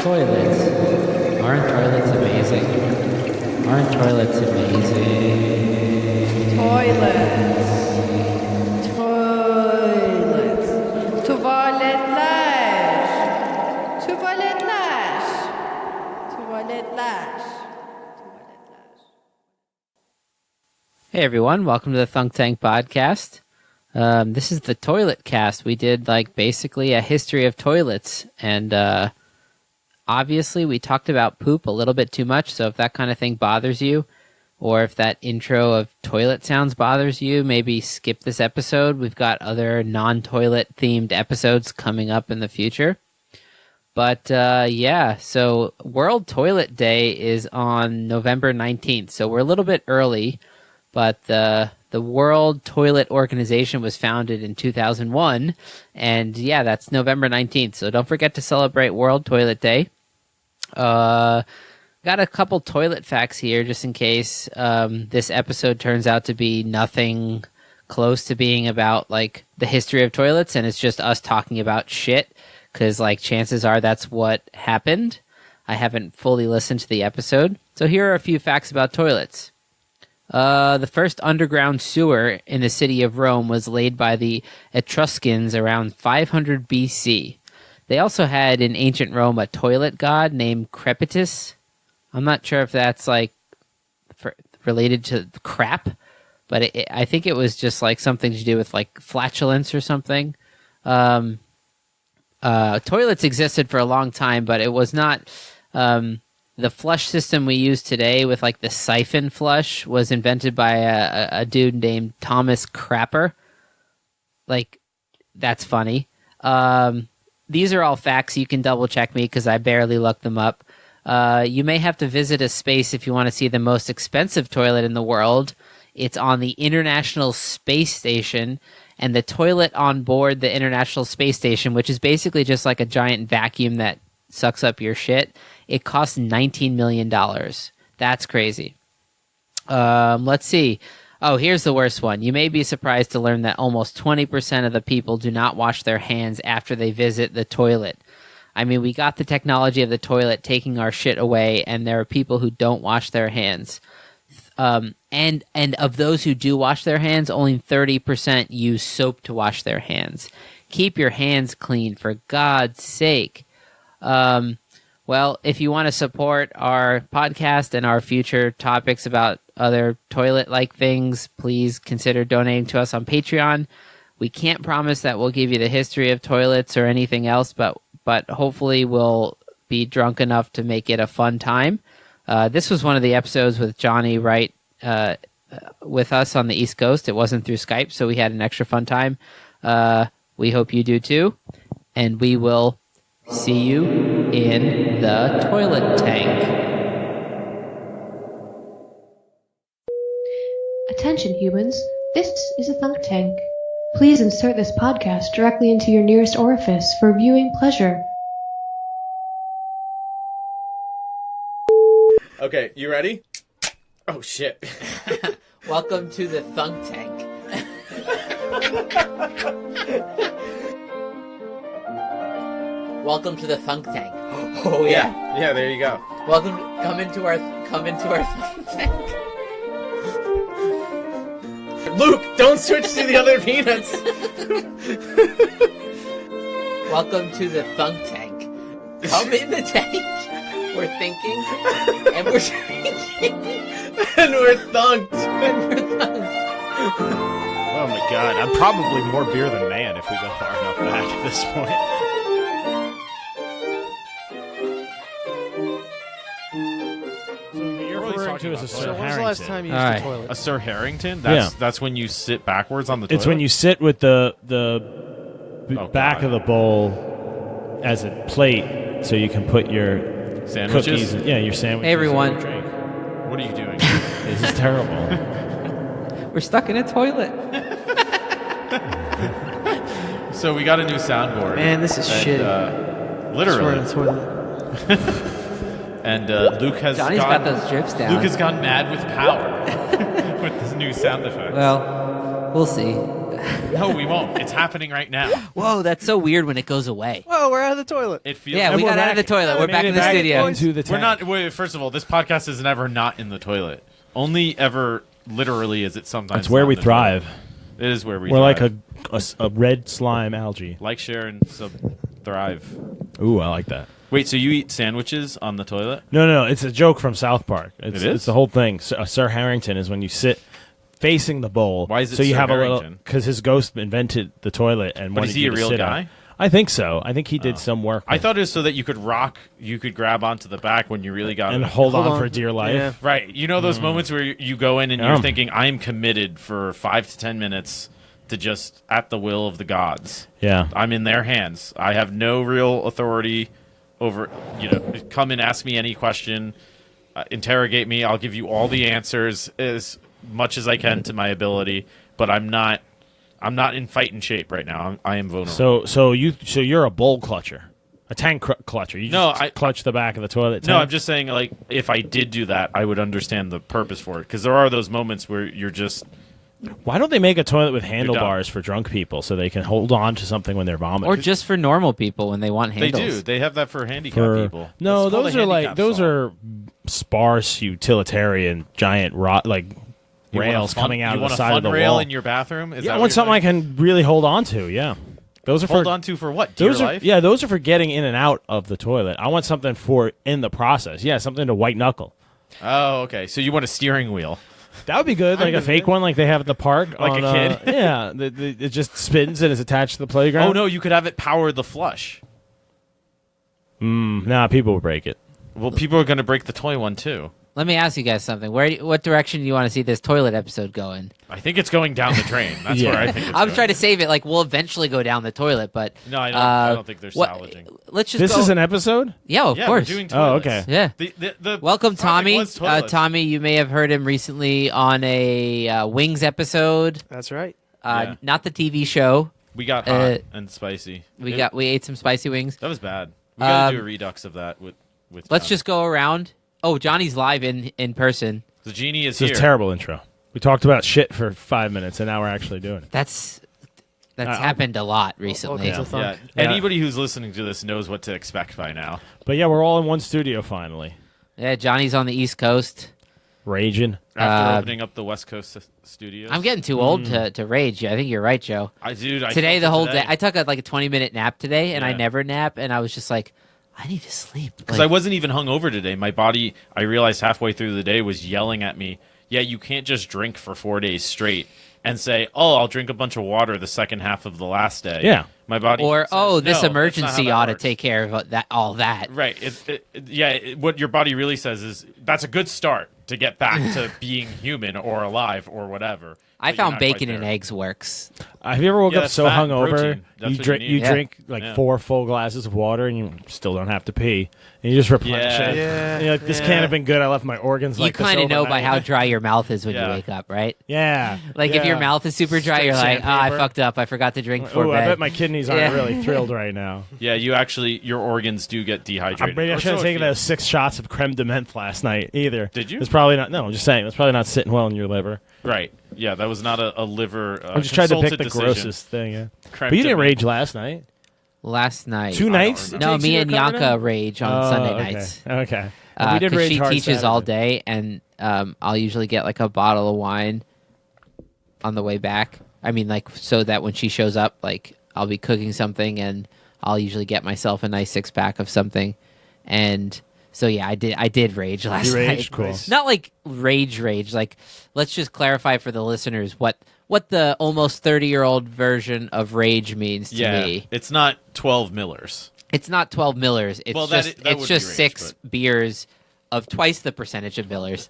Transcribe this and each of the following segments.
Toilets. Aren't toilets amazing? Aren't toilets amazing? Toilets. Toilets. Tuvaletler. Tuvaletler. Tuvaletler. Hey everyone, welcome to the Thunk Tank Podcast. This is the Toilet Cast. We did basically a history of toilets, and obviously we talked about poop a little bit too much, so if that kind of thing bothers you, or if that intro of toilet sounds bothers you, maybe skip this episode. We've got other non-toilet themed episodes coming up in the future. But yeah, so World Toilet Day is on November 19th, so we're a little bit early, but the World Toilet Organization was founded in 2001, and yeah, that's November 19th, so don't forget to celebrate World Toilet Day. Got a couple toilet facts here, just in case this episode turns out to be nothing close to being about, the history of toilets, and it's just us talking about shit, because, chances are that's what happened. I haven't fully listened to the episode. So here are a few facts about toilets. The first underground sewer in the city of Rome was laid by the Etruscans around 500 BC. They also had in ancient Rome a toilet god named Crepitus. I'm not sure if that's related to crap, but I think it was just something to do with flatulence or something. Toilets existed for a long time, but it was not... the flush system we use today with the siphon flush was invented by a dude named Thomas Crapper. That's funny. These are all facts. You can double check me because I barely looked them up. You may have to visit a space if you want to see the most expensive toilet in the world. It's on the International Space Station, and the toilet on board the International Space Station, which is basically just like a giant vacuum that sucks up your shit, it costs $19 million. That's crazy. Let's see. Oh, here's the worst one. You may be surprised to learn that almost 20% of the people do not wash their hands after they visit the toilet. I mean, we got the technology of the toilet taking our shit away, and there are people who don't wash their hands. And of those who do wash their hands, only 30% use soap to wash their hands. Keep your hands clean, for God's sake. Well, if you want to support our podcast and our future topics about other toilet-like things, please consider donating to us on Patreon. We can't promise that we'll give you the history of toilets or anything else, but hopefully we'll be drunk enough to make it a fun time. This was one of the episodes with Johnny right with us on the East Coast. It wasn't through Skype, so we had an extra fun time. We hope you do too, and we will see you in the toilet tank. Attention humans, this is a thunk tank. Please insert this podcast directly into your nearest orifice for viewing pleasure. Okay, you ready? Oh shit. Welcome to the thunk tank. Welcome to the thunk tank. Oh yeah. Yeah, there you go. Welcome. Come into our thunk tank. Luke, don't switch to the other peanuts. Welcome to the thunk tank. Come in the tank. We're thinking, and we're drinking, and we're thunked. Oh my god, I'm probably more beer than man if we go far enough back at this point. So you're referring to as a Sir When was the last time you All used right. a toilet? A Sir Harrington? Yeah. That's when you sit backwards on the toilet? It's when you sit with the back God. of the bowl as a plate, so you can put your Sandwiches? cookies. Yeah, your sandwiches. Hey, everyone. and your drink. What are you doing? This is terrible. We're stuck in a toilet. So we got a new soundboard. Man, this is shitty. Literally. Swear on the toilet. And Luke has Johnny's got those drips down. Luke has gone mad with power with this new sound effect. Well, we'll see. No, we won't. It's happening right now. Whoa, that's so weird when it goes away. Whoa, we're out of the toilet. It feels. Yeah, And we we're got out of the back. toilet. We're We back made in it the studio. into the We're tank. not. Wait, first of all, this podcast is never not in the toilet. Only ever, literally, is it sometimes. That's where not we in the thrive. toilet. It is where we. We're like thrive. a red slime algae. Like, share, and thrive. Ooh, I like that. Wait, so you eat sandwiches on the toilet? No, it's a joke from South Park. It's, It is? It's the whole thing. Sir Harrington is when you sit facing the bowl. Why is it so you Sir have a little Harrington? because his ghost invented the toilet and But wanted is he you a to real sit guy? on. I think so. I think he did some work. I with- thought it was so that you could grab onto the back when you really got and it. hold on on. for dear life. Yeah. Right. You know those moments where you go in and Yeah. you're thinking, I'm committed for 5 to 10 minutes to just at the will of the gods. Yeah. I'm in their hands. I have no real authority over, come and ask me any question, interrogate me. I'll give you all the answers as much as I can to my ability, but I'm not in fighting shape right now. I am vulnerable. So you're a bowl clutcher, a tank clutcher. You No, just I- clutch the back of the toilet. No, tank? I'm just saying, like, if I did do that, I would understand the purpose for it. Because there are those moments where you're just... Why don't they make a toilet with dumb. handlebars for drunk people so they can hold on to something when they're vomiting? Or just for normal people when they want They handles. do. They have that for handicapped For- people. No, That's called those a are like handicap those stall. are sparse utilitarian giant You want a rails fun- coming out you of the want a side fun of the rail wall. in your bathroom? Is Yeah, that I what want you're something I saying? can really hold on to. Yeah, those are Hold for on to for what? Dear those are life? yeah, those are for getting in and out of the toilet. I want something for in the process. Yeah, something to white knuckle. Oh, okay. So you want a steering wheel. That would be good, like a fake one, like they have at the park. Like a on, kid? Yeah, it just spins and is attached to the playground. Oh, no, you could have it power the flush. Nah, people would break it. Well, people are going to break the toy one, too. Let me ask you guys something. What direction do you want to see this toilet episode going? I think it's going down the drain. That's Yeah. where I think it's I'm going. trying to save it. Like, we'll eventually go down the toilet, but No, I don't think they're salvaging. Let's just This go. is an episode. Yeah, of Yeah, course. we're doing Oh, toilets. okay. Yeah. The Welcome, topic Tommy. was toilets. Tommy, you may have heard him recently on a Wings episode. That's right. Yeah. Not the TV show. We got hot and spicy. We ate some spicy wings. That was bad. We got to do Um, a redux of that with Let's Johnny. just go around. Oh, Johnny's live in person. The genie is This here. is a terrible intro. We talked about shit for 5 minutes, and now we're actually doing it. That's happened a lot recently. Welcome to Yeah. Thunk. Yeah. Anybody who's listening to this knows what to expect by now. But yeah, we're all in one studio finally. Yeah, Johnny's on the East Coast. Raging. After opening up the West Coast studios. I'm getting too old to rage. I think you're right, Joe. I Today, the whole day, I took a 20-minute nap today, and I Yeah. never nap, and I was just like, I need to sleep. Because Like, I wasn't even hungover today. My body, I realized halfway through the day, was yelling at me, yeah, you can't just drink for 4 days straight and say, oh, I'll drink a bunch of water the second half of the last day. Yeah. My body or says, this "No, that's not how emergency that ought to works." take care of all that. Right. What your body really says is that's a good start to get back to being human or alive or whatever. I but you're found not quite bacon and there. eggs works. Have you ever woke Yeah, up that's so fat and hungover protein. That's you what drink you you need. drink like Yeah. 4 full glasses of water and you still don't have to pee and you just replenish Yeah. it? Yeah, And you're like, this yeah. can't have been good. I left my organs You like this kind of know by overnight. how dry your mouth is when Yeah. you wake up, right? Yeah. Like if your Yeah. mouth is super dry, Straight you're like, I sandpaper. fucked up. I forgot to drink before Ooh, bed. I bet my kidneys aren't Yeah. really thrilled right now. Yeah, your organs do get dehydrated. Maybe I Or should have so it taken feels. those 6 shots of creme de menthe last night either. Did you? It's probably not. No, I'm just saying. It's probably not sitting well in your liver. Right. Yeah, that was not a liver. I just tried to pick the decision. grossest thing. Yeah. Creme But you de didn't menthe. rage last night. Last night. 2 nights? remember. it No, takes me you to and recover Yanka now? rage on Oh, Sunday okay. nights. Okay. Well, we did 'cause rage she hard teaches all Saturday. day, and I'll usually get like a bottle of wine on the way back. I mean, like, so that when she shows up, like, I'll be cooking something, and I'll usually get myself a nice 6-pack of something. And so, yeah, I did rage last You night. raged? Cool. Not like rage. Like, let's just clarify for the listeners what the almost 30-year-old version of rage means to Yeah, me. it's not 12 Millers. It's not 12 Millers. It's Well, that just would it's be just rage, 6 beers of twice the percentage of Millers.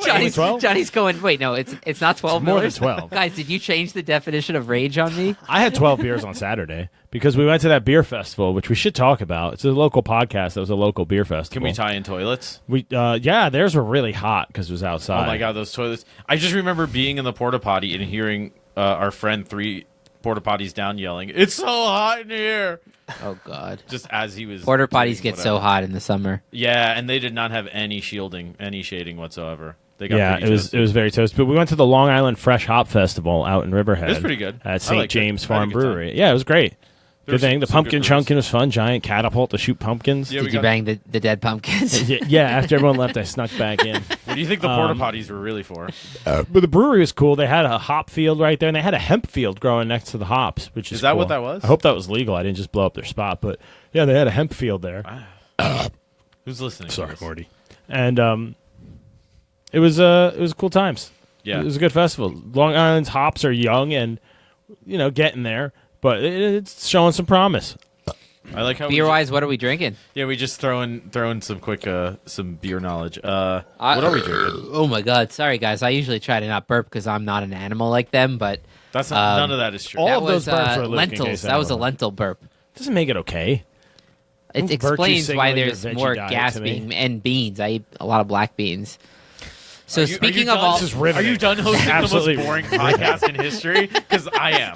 Only 12? Johnny's going, wait, no, it's not 12 It's more than Millers. 12. Guys, did you change the definition of rage on me? I had 12 beers on Saturday because we went to that beer festival, which we should talk about. It's a local podcast. That was a local beer festival. Can we tie in toilets? Yeah, theirs were really hot because it was outside. Oh my god, those toilets! I just remember being in the porta potty and hearing our friend 3 porta potties down yelling, "It's so hot in here!" Oh, God. Just as he was. Porter potties doing get so whatever. hot in the summer. Yeah, and they did not have any shielding, any shading whatsoever. They got Yeah, pretty it was very toasty. But we went to the Long Island Fresh Hop Festival out in Riverhead. It was pretty good. I At St. liked it. James I had a Farm good time. Brewery. Yeah, it was great. There Good thing. The some pumpkin good brews. chunking was fun. Giant catapult to shoot pumpkins. Yeah, we Did you got- bang the dead pumpkins? Yeah, after everyone left, I snuck back in. What do you think the porta potties were really for? But the brewery was cool. They had a hop field right there, and they had a hemp field growing next to the hops, which is Is that cool. what that was? I hope that was legal. I didn't just blow up their spot, but yeah, they had a hemp field there. Who's listening? to Sorry, this? Morty. And it was cool times. Yeah. It was a good festival. Long Island's hops are young and getting there, but it's showing some promise. I like how Beer wise, what are we drinking? we just throw in some quick some beer knowledge. What are we drinking? Oh my god, sorry guys. I usually try to not burp because I'm not an animal like them, but That's not, none of that is true. all that of those was burps were Luke, in lentils. case That was a anyone- lentil burp. Doesn't make it okay. It Don't virtue explains signal why your there's veggie more diet gas to me. being and beans. I eat a lot of black beans. So speaking of done? all, This is Are you done hosting the Absolutely most boring podcast in history? Because I am.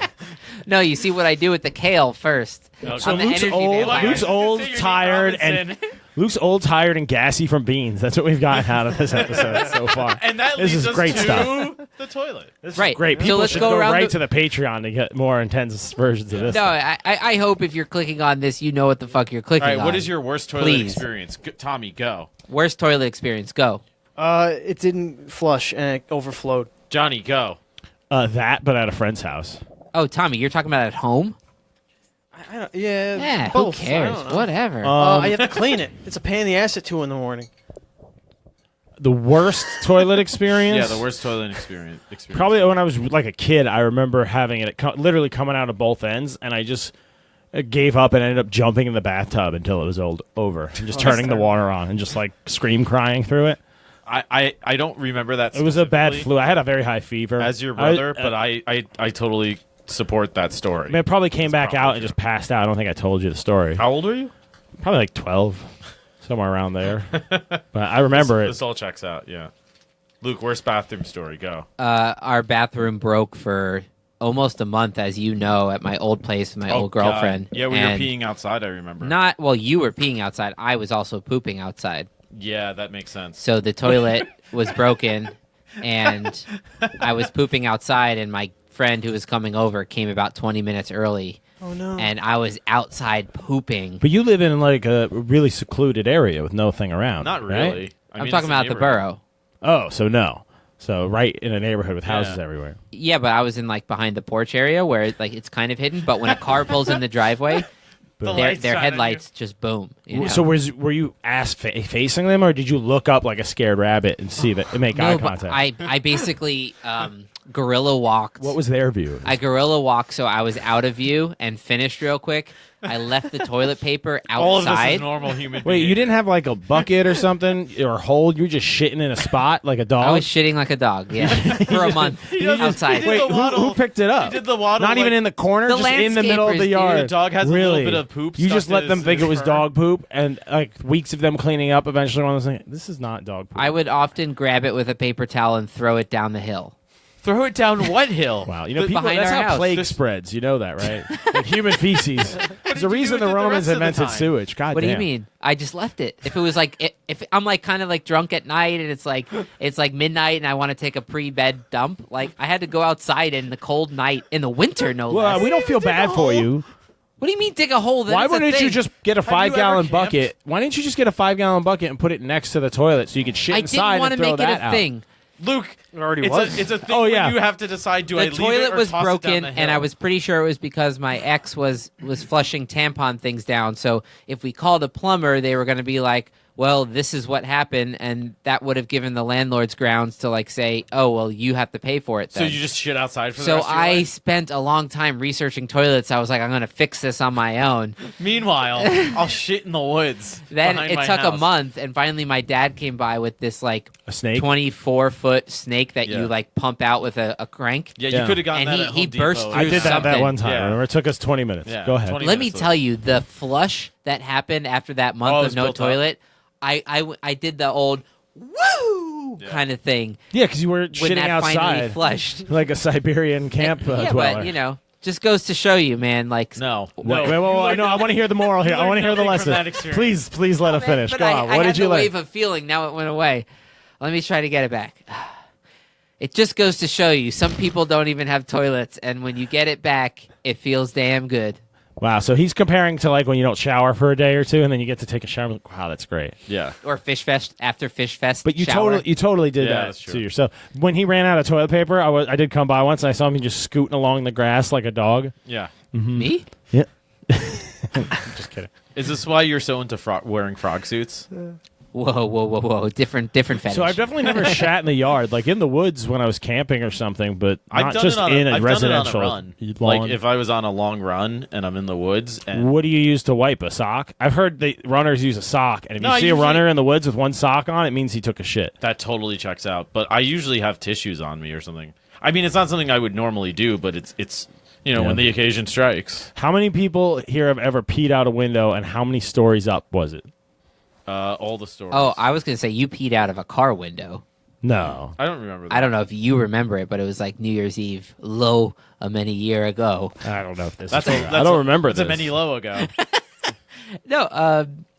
no, you see what I do with the kale first. So I'm the Luke's energy old, vampire. Luke's old, Say your name, tired, Robinson. and Luke's old, tired, and gassy from beans. That's what we've gotten out of this episode so far. And that This leads is us great to stuff. the toilet. This is Right. great. So People let's should go go around right the- to the Patreon to get more intense versions of this. No, stuff. I hope if you're clicking on this, you know what the fuck you're All clicking right, on. what is your worst toilet Please. experience? Tommy, go. worst toilet experience? Go. It didn't flush and it overflowed. Johnny, go. That, but at a friend's house. Oh, Tommy, you're talking about at home? I don't, yeah, Yeah, both. who I cares? don't know. Whatever. I have to clean it. It's a pain in the ass at 2 in the morning. The worst toilet experience? Yeah, the worst toilet experience. Probably when I was like a kid, I remember having it literally coming out of both ends, and I just gave up and ended up jumping in the bathtub until it was over, and just turning the water on and just like scream crying through it. I don't remember that. It was a bad specifically flu. I had a very high fever. as your brother, but I totally support that story. I mean, it probably came It's back probably out and true. just passed out. I don't think I told you the story. How old were you? Probably like 12, somewhere around there. But I remember it. This all checks out. Yeah. Luke, worst bathroom story? Go. Our bathroom broke for almost a month, as you know, at my old place with my old God. girlfriend. Yeah, we were And peeing outside. I remember. You were peeing outside. I was also pooping outside. Yeah, that makes sense. So the toilet was broken, and I was pooping outside, and my friend who was coming over came about 20 minutes early, Oh, no. and I was outside pooping. But you live in like a really secluded area with no thing around. Not right? really. I I'm mean, talking it's a about the neighborhood. borough. Oh, so no. So right in a neighborhood with houses Yeah. everywhere. Yeah, but I was in like behind the porch area where like it's kind of hidden. But when a car pulls in the driveway, The their lights shine on headlights just boom. You know? So were you ass facing them, or did you look up like a scared rabbit and see that and make eye no, but contact? I basically gorilla walked. What was their view? I gorilla walked so I was out of view and finished real quick. I left the toilet paper All of this is outside. normal human. Wait, you behavior. didn't have like a bucket or something or a hole? You were just shitting in a spot like a dog? I was shitting like a dog, yeah, for a month outside. he Wait, did the waddle. who picked it up? He did the waddle, Not even like- in the corner, The just in the middle of landscapers, the dude. yard. The dog has a little really? bit of poop You stuck just in let them his- think it his was fur? dog poop, and like weeks of them cleaning up, eventually one was like, "This is not dog poop." I would often grab it with a paper towel and throw it down the hill. Throw it down what hill? Wow, you know, The- people, behind that's our how house. plague This- spreads. You know that, right? Like human feces. There's a reason do the with it the Romans rest of the invented time? sewage. God What do you damn. mean? I just left it. If it was like if I'm like kind of like drunk at night and it's like midnight and I want to take a pre-bed dump, like I had to go outside in the cold night in the winter, no Well, less. we don't feel bad for you. What do you mean dig a hole? Then Why it's a wouldn't you thing. just get a you ever 5-gallon camped? bucket? Why didn't you just get a 5-gallon bucket and put it next to the toilet so you could shit I inside didn't want to and throw make it that a out? thing. Luke, It already it's was. a thing Oh, yeah. when you have to decide, do I The leave toilet it or was toss it down broken, the and I hill? was pretty sure it was because my ex was flushing tampon things down. So if we called a plumber, they were going to be like, "Well, this is what happened," and that would have given the landlords grounds to like say, "Oh, well, you have to pay for it." So Then. you just shit outside for the So rest of your I life? spent a long time researching toilets. I was like, I'm going to fix this on my own. Meanwhile, I'll shit in the woods. Then behind it my took a house. month, and finally my dad came by with this like A snake? 24-foot snake that Yeah. you like pump out with a crank. Yeah, Yeah. you could have gotten And that at he Home burst Depot. through I did that something. one time. Yeah. Remember, it took us 20 minutes. Yeah, Go ahead. 20 Let me minutes tell you, the flush that happened after that Oh, month it of was no built up. toilet, I did the old woo Yeah. kind of thing Yeah, because you were when shitting that finally outside flushed. like a Siberian camp yeah, dweller. but you know, just goes to show you, man. Like No. Wait, no, I want to hear the moral here. You I want to learned hear the nothing from lesson. that experience. Please let him finish. But Go I on. What had did you the learn? wave of feeling. Now it went away. Let me try to get it back. It just goes to show you, some people don't even have toilets, and when you get it back, it feels damn good. Wow, so he's comparing to like when you don't shower for a day or two, and then you get to take a shower. Like, wow, that's great. Yeah. Or Fish Fest, after Fish Fest But you shower. totally did Yeah, that that's true. to yourself. When he ran out of toilet paper, I did come by once, and I saw him just scooting along the grass like a dog. Yeah. Me? Yeah. Just kidding. Is this why you're so into wearing frog suits? Whoa. Different fetish. So I've definitely never shat in the yard, like in the woods when I was camping or something, but I've not done just it on in a I've residential done it on a lawn. run. Like if I was on a long run and I'm in the woods and What do you use to wipe? A sock? I've heard the runners use a sock, and if No, you I see usually- a runner in the woods with one sock on, it means he took a shit. that totally checks out. But I usually have tissues on me or something. I mean, it's not something I would normally do, but it's Yeah. when the occasion strikes. How many people here have ever peed out a window, and how many stories up was it? All the stories. Oh, I was going to say you peed out of a car window. No. I don't remember that. I don't know if you remember it, but it was like New Year's Eve, a many year ago. I don't know if this That's is a, true. that's I don't a- remember that's this. a many low ago. No,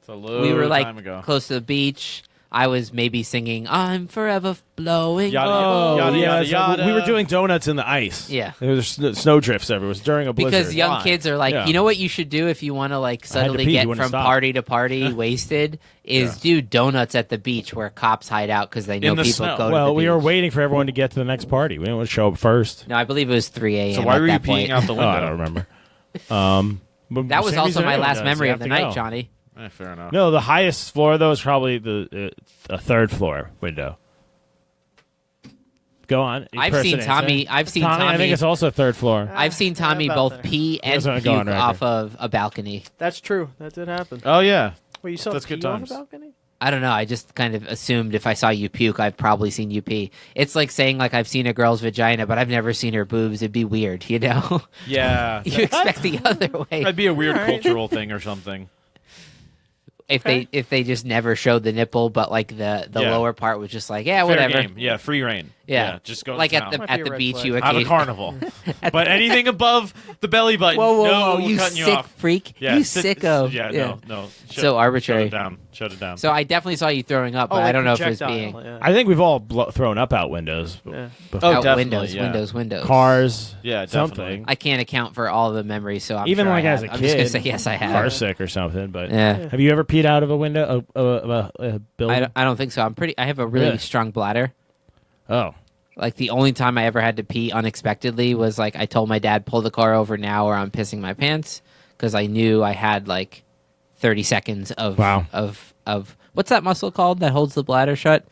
It's a low we were like time ago. close to the beach. I was maybe singing "I'm Forever Blowing." Yada, Oh, yada, yeah. yada, so yada. We were doing donuts in the ice. Yeah. There was snow drifts everywhere. It was during a blizzard. Because young Why? kids are like, Yeah. you know what you should do if you want to like to suddenly pee, you get wouldn't from stop. party to party wasted is do donuts at the beach where cops hide out because they know In the people snow. go to Well, the we beach. were waiting for everyone to get to the next party. We didn't want to show up first. No, I believe it was 3 a.m. So why at were you that peeing point. out the Oh, window? I don't remember. But That was same also reason my everyone last does. memory You of have the to night, go. Johnny. Fair enough. No, the highest floor though is probably a third floor window. Go on. I've Person seen answer. Tommy. I've seen Tommy, I think Tommy. it's also third floor. I've seen Tommy about both there. pee and doesn't go on puke record. off of a balcony. That's true. That did happen. Oh yeah. Wait, you saw That's pee good on times. the balcony? I don't know. I just kind of assumed if I saw you puke, I've probably seen you pee. It's like saying like I've seen a girl's vagina, but I've never seen her boobs. It'd be weird, you know? Yeah. You expect the other way. That'd be a weird All right. cultural thing or something. If they just never showed the nipple, but like the Yeah. lower part was just like, yeah, Fair whatever. game. Yeah, free reign. Yeah. just go Like to at town. the Might at be a the red beach, flag. you Have a occasionally carnival. But anything above the belly button, Whoa, no, we're you cutting you sick off. freak, Yeah, you sit- sicko. Yeah, no. So arbitrary. Shut it down. Shut it down. So I definitely saw you throwing up, but Oh, I like don't know if it was projectile, being yeah. I think we've all thrown up out windows. Yeah. Oh, out definitely, windows. Cars. Yeah, definitely. something. I can't account for all the memories, so I'm Even sure like I as have. a I'm just gonna kid, say yes, I have. car sick or something. But Yeah. have you ever peed out of a window of a building? I don't think so. I have a really Yeah. strong bladder. Oh, Like the only time I ever had to pee unexpectedly was like I told my dad, pull the car over now or I'm pissing my pants, because I knew I had like 30 seconds of Wow. of what's that muscle called that holds the bladder shut?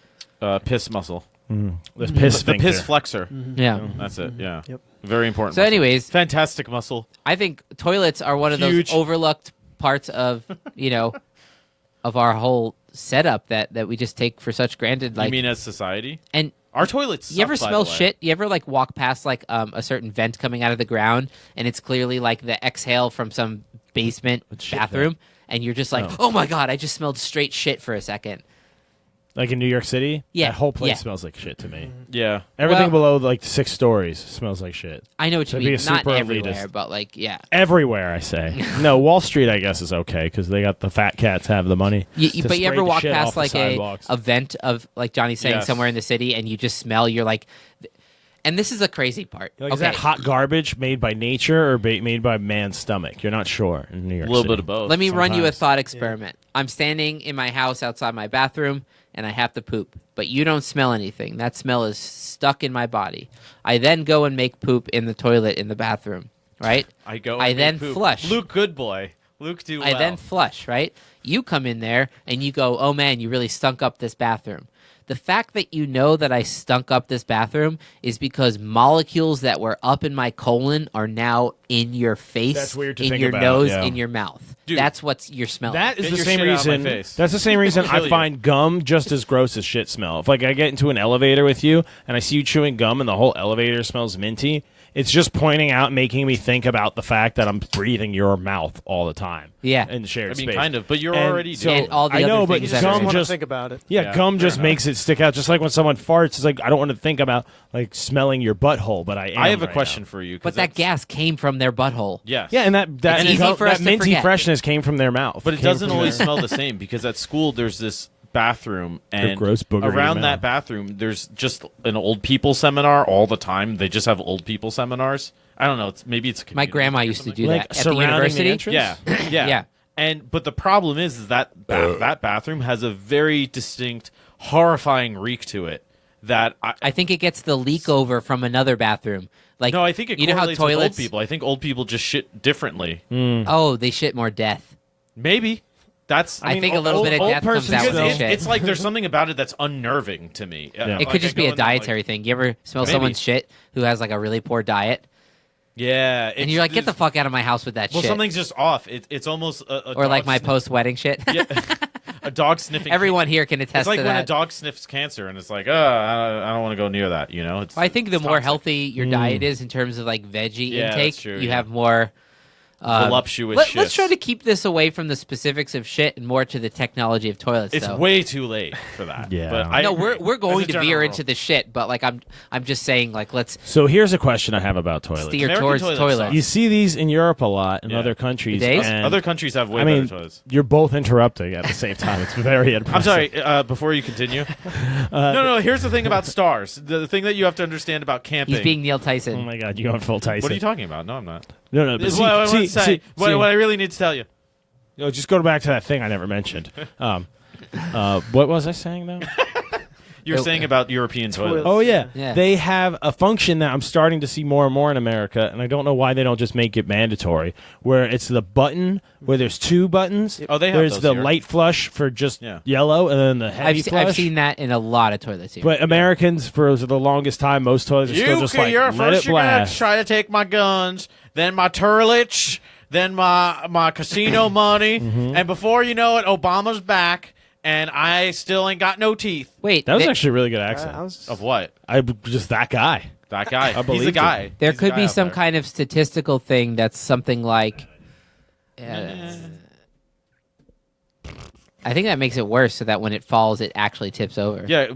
Piss muscle. this piss The piss sphincter. flexor. Yeah. That's it. Yeah. Yep. Very important. So muscle. anyways, fantastic muscle. I think toilets are one of Huge. those overlooked parts of, of our whole setup that we just take for such granted. Like, you mean as society? and Our toilets. you ever suck, by smell the way. shit? You ever like walk past like a certain vent coming out of the ground, and it's clearly like the exhale from some basement shit bathroom, and you're just like, oh my god, I just smelled straight shit for a second. Like in New York City? Yeah, That whole place yeah. smells like shit to me. Yeah. Everything Well- below like 6 stories smells like shit. I know what you That'd be mean. a Not super everywhere, elitist. but like, yeah. Everywhere, I say. No, Wall Street, I guess, is okay because they got the fat cats have the money. But to you spray ever the walk shit past off the like sidewalks. a vent of like Johnny's saying Yes. somewhere in the city, and you just smell? You're like, and this is a crazy part. Like, is that hot garbage made by nature or made by man's stomach? You're not sure in New York A little City. bit of both. Let me run you a sometimes. thought experiment. I'm standing in my house outside my bathroom, and I have to poop, but you don't smell anything. That smell is stuck in my body. I then go and make poop in the toilet in the bathroom, right? I go. I and then make poop. flush. Luke, good boy. Luke, do well. I then flush, right? You come in there and you go, oh man, you really stunk up this bathroom. The fact that you know that I stunk up this bathroom is because molecules that were up in my colon are now in your face, That's weird to in think your about, nose, yeah. in your mouth. Dude, That's what you're smelling. That is Get the your same shit out of my reason. face. That's the same reason Kill I you. find gum just as gross as shit smell. If like I get into an elevator with you and I see you chewing gum and the whole elevator smells minty, it's just pointing out, making me think about the fact that I'm breathing your mouth all the time. Yeah. in the shared I mean, space. kind of, but you're And already so, doing And all the I know, other but things You that just are gum want to just think about it. yeah, Yeah, gum fair just enough. makes it stick out. Just like when someone farts, it's like I don't want to think about like smelling your butthole, but I am. I have a right question now. for you. 'cause but that that's- gas came from their butthole. Yes. Yeah, and that It's easy for us that to minty forget. freshness came from their mouth. But it Came doesn't from always their- smell the same because at school there's this bathroom, and gross booger around email. that bathroom, there's just an old people seminar all the time. They just have old people seminars. I don't know. Maybe it's a My community grandma thing or used to something. do Like that at the surrounding the university. entrance? Yeah. Yeah. But the problem is that that bathroom has a very distinct, horrifying reek to it. That I think it gets the leak over from another bathroom. Like no, I think it you know how correlates with old toilets. people. I think old people just shit differently. Oh, they shit more death. Maybe that's. I think a little bit of death comes out because with the it- shit. it's like there's something about it that's unnerving to me. It could just be a dietary thing. You ever smell Maybe. someone's shit who has like a really poor diet, Yeah, and you're like, get the fuck out of my house with that Well, shit. something's just off. It's almost a Or like dog my sniff- post-wedding shit. Yeah, a dog sniffing. Everyone here can attest It's like to when that. a dog sniffs cancer, and it's like, I don't want to go near that. You know, I think the it's more toxic. healthy your diet is in terms of like veggie Yeah, intake, that's true, you yeah. have more voluptuous. Let's shits. try to keep this away from the specifics of shit and more to the technology of toilets. It's though. way too late for that. Yeah. but I no, agree. we're going As a to veer general into rule. the shit, but like I'm just saying like let's So here's a question I have about toilets. steer American towards toilets toilets. suck. You see these in Europe a lot, in Yeah. other countries. Bidets? and- Other countries have way I mean, better toilets. you're both interrupting at the same time. It's very impressive. I'm sorry. Before you continue, no. Here's the thing about stars. The thing that you have to understand about camping. He's being Neil Tyson. Oh my God, you going full Tyson? What are you talking about? No, I'm not. No, but This is what I want to say. What I really need to tell you. No, just go back to that thing I never mentioned. What was I saying though? You were saying about European toilets. Oh yeah. Yeah. They have a function that I'm starting to see more and more in America, and I don't know why they don't just make it mandatory. Where it's the button, where there's two buttons. Oh, they have There's those the here. light flush for just Yeah. yellow, and then the heavy flush. I've seen that in a lot of toilets here. But Americans, for the longest time, most toilets are still just like you're let it first. You're gonna blast. try to take my guns, then my turlage, then my casino money, Mm-hmm. and before you know it, Obama's back, and I still ain't got no teeth. Wait, That was there, actually a really good accent. Of what? I just that guy. That guy. He's believed a it. guy. there He's a could guy be out some there. kind of statistical thing that's something like. I think that makes it worse, so that when it falls, it actually tips over. Yeah,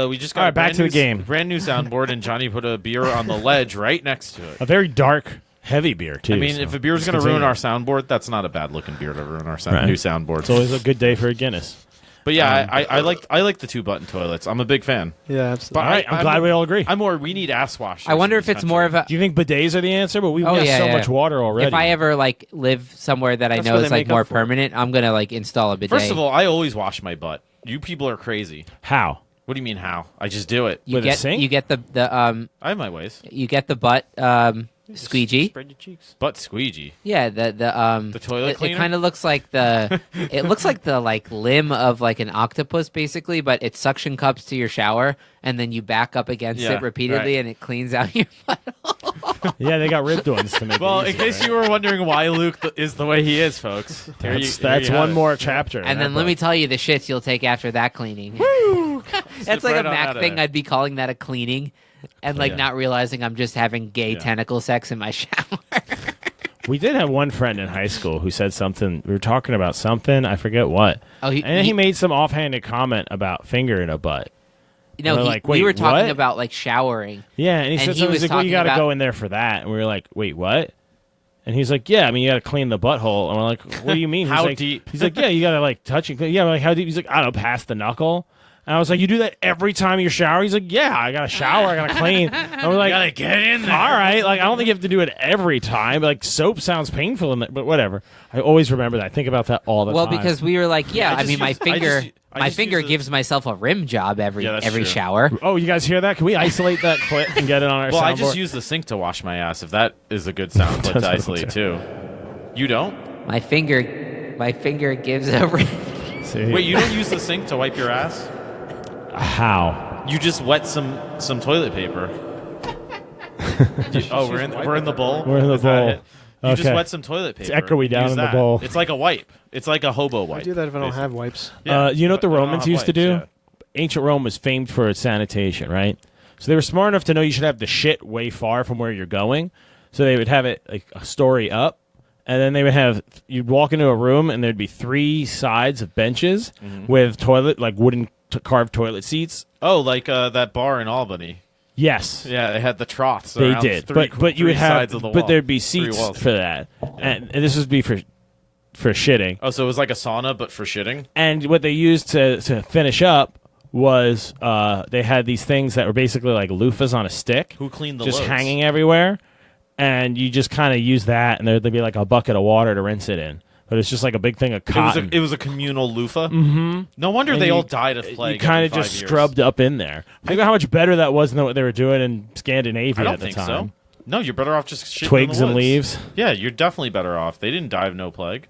we just got All right, a back brand to the new game. Brand new soundboard, and Johnny put a beer on the ledge right next to it. A very dark, heavy beer too. I mean, so if a beer's let's going to ruin continue. our soundboard, that's not a bad looking beer to ruin our Right. new soundboard. it's always a good day for a Guinness. But yeah, I like the 2-button toilets. I'm a big fan. Yeah, absolutely. All right, I'm glad we all agree. I'm more. We need ass washers. I wonder in if this it's more of country. a. Do you think bidets are the answer? But we've Oh, got yeah, so yeah. much water already. If I ever like live somewhere that I That's know what is they like make more up for. permanent, I'm gonna like install a bidet. First of all, I always wash my butt. You people are crazy. How? What do you mean how? I just do it. you with a get sink? you get the I have my ways. you get the butt squeegee. Spread your cheeks. Butt squeegee. Yeah, the toilet It cleaner? kind of looks like the. It looks like the like limb of like an octopus, basically, but it suction cups to your shower, and then you back up against Yeah, it repeatedly, right. and it cleans out your butt. Yeah, they got ribbed ones to make. Well, it in easier, case right? you were wondering why Luke is the way he is, folks. That's one more chapter. in And that then let me book. tell you the shits you'll take after that cleaning. That's like right a on Mac out of thing. there. I'd be calling that a cleaning, and like Yeah. not realizing I'm just having gay tentacle sex in my shower. We did have one friend in high school who said something. We were talking about something. I forget what. Oh, And he made some offhanded comment about finger in a butt. You know, We're he, like, we wait, were talking what? about like showering. Yeah, and he And said he something. was He's like, well, you talking got to about- go in there for that. And we were like, wait, what? And he's like, yeah, I mean, you got to clean the butthole. And we're like, what do you mean? He's How like, deep? He's like, yeah, you got to like touch and clean. Yeah, we're like, how deep? He's like, I don't know, past the knuckle. And I was like, you do that every time you shower? He's like, yeah, I got to shower, I got to clean. And we're like, Gotta get in there. all right, like I don't think you have to do it every time. But, like soap sounds painful, but whatever. I always remember that. I think about that all the Well, time. because we were like, yeah, I I just mean, my use- I finger, just- I my just finger use a- gives myself a rim job every Yeah, that's every true. shower. oh, you guys hear that? Can we isolate that clip and get it on our Well, soundboard? I just use the sink to wash my ass. If that is a good sound clip That's to what I'm isolate too. You don't? My finger gives a rim. See, Wait, you don't use the sink to wipe your ass? how? You just wet some toilet paper. We're in the bowl. We're in the Is that bowl. it? You just Okay. wet some toilet paper. echoey down Use in the that. bowl. It's like a wipe. It's like a hobo I wipe. do that if I don't basically. have wipes. Yeah, You know what the but I don't Romans have used to wipes, do? yeah. Ancient Rome was famed for its sanitation, right? So they were smart enough to know you should have the shit way far from where you're going. So they would have it like a story up, and then they would have you'd walk into a room and there'd be 3 sides of benches with wooden carved toilet seats. Oh, like that bar in Albany. Yes. Yeah, they had the troughs. They around did, three but you would have, sides of the wall. but there'd be 3 seats walls. for that, and this would be for for shitting. Oh, so it was like a sauna, but for shitting? And what they used to finish up was they had these things that were basically like loofahs on a stick. Who cleaned the just loads? hanging everywhere. And you just kind of use that, and there'd be like a bucket of water to rinse it in. But it's just like a big thing of cotton. It was a communal loofah? Mm-hmm. No wonder they all died of plague. You kind of every just 5 years. scrubbed up in there. Think about how much better that was than what they were doing in Scandinavia I don't at the think time. so. No, you're better off just shitting Twigs in the and woods. leaves. Yeah, you're definitely better off. They didn't die of no plague.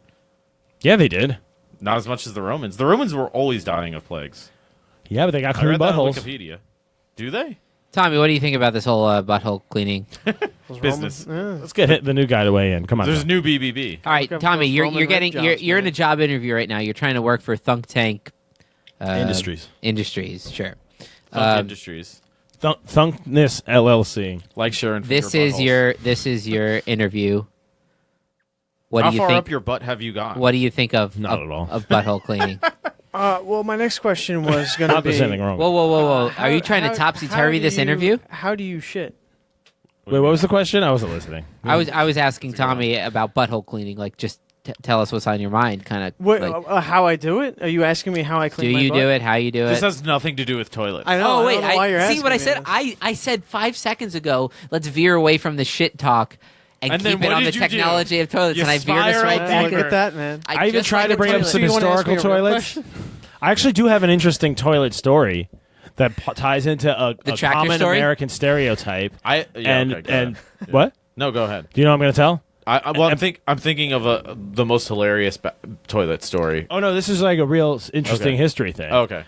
Yeah, they did. Not as much as the Romans. The Romans were always dying of plagues. Yeah, but they got I clean read that on buttholes. Wikipedia. Do they? Tommy, what do you think about this whole butthole cleaning? Business. Let's get the new guy to weigh in. Come on. There's new BBB. All right, Look up Tommy, those you're Roman getting rim jobs, you're in man. a job interview right now. You're trying to work for Thunk Tank Industries. Industries, sure. Thunk Industries. Thunkness LLC. Like, share, and This finger is buttholes. this is your interview. What How do you far think? up your butt have you gone? What do you think of Not at all. of butthole cleaning? Well, my next question was going to Not be... there's anything wrong. Whoa, whoa, whoa, whoa! how- Are you trying to how- topsy how turvy do this you- interview? How do you shit? Wait, what was the question? I wasn't listening. I was asking Tommy about butthole cleaning. Like, just tell us what's on your mind. Kind of. What, Like, how I do it? Are you asking me how I do clean my you butt? do it? How you do This it? has nothing to do with toilets. I know. Oh I wait! don't know why you're see asking what I me said? this. I said 5 seconds ago. Let's veer away from the shit talk and And then keep it what on the did you do? technology of toilets. You and I veered us spiraled right back. Look deeper. at that, man. I even just tried to like bring a up toilet. some So you wanna ask historical me a real toilets. question? I actually do have an interesting toilet story that ties into a tractor common story? American stereotype. Yeah, and okay, go ahead. what? No, go ahead. Do you know what I'm going to tell? I'm thinking of the most hilarious toilet story. Oh no, this is like a real interesting Okay. history thing. Okay.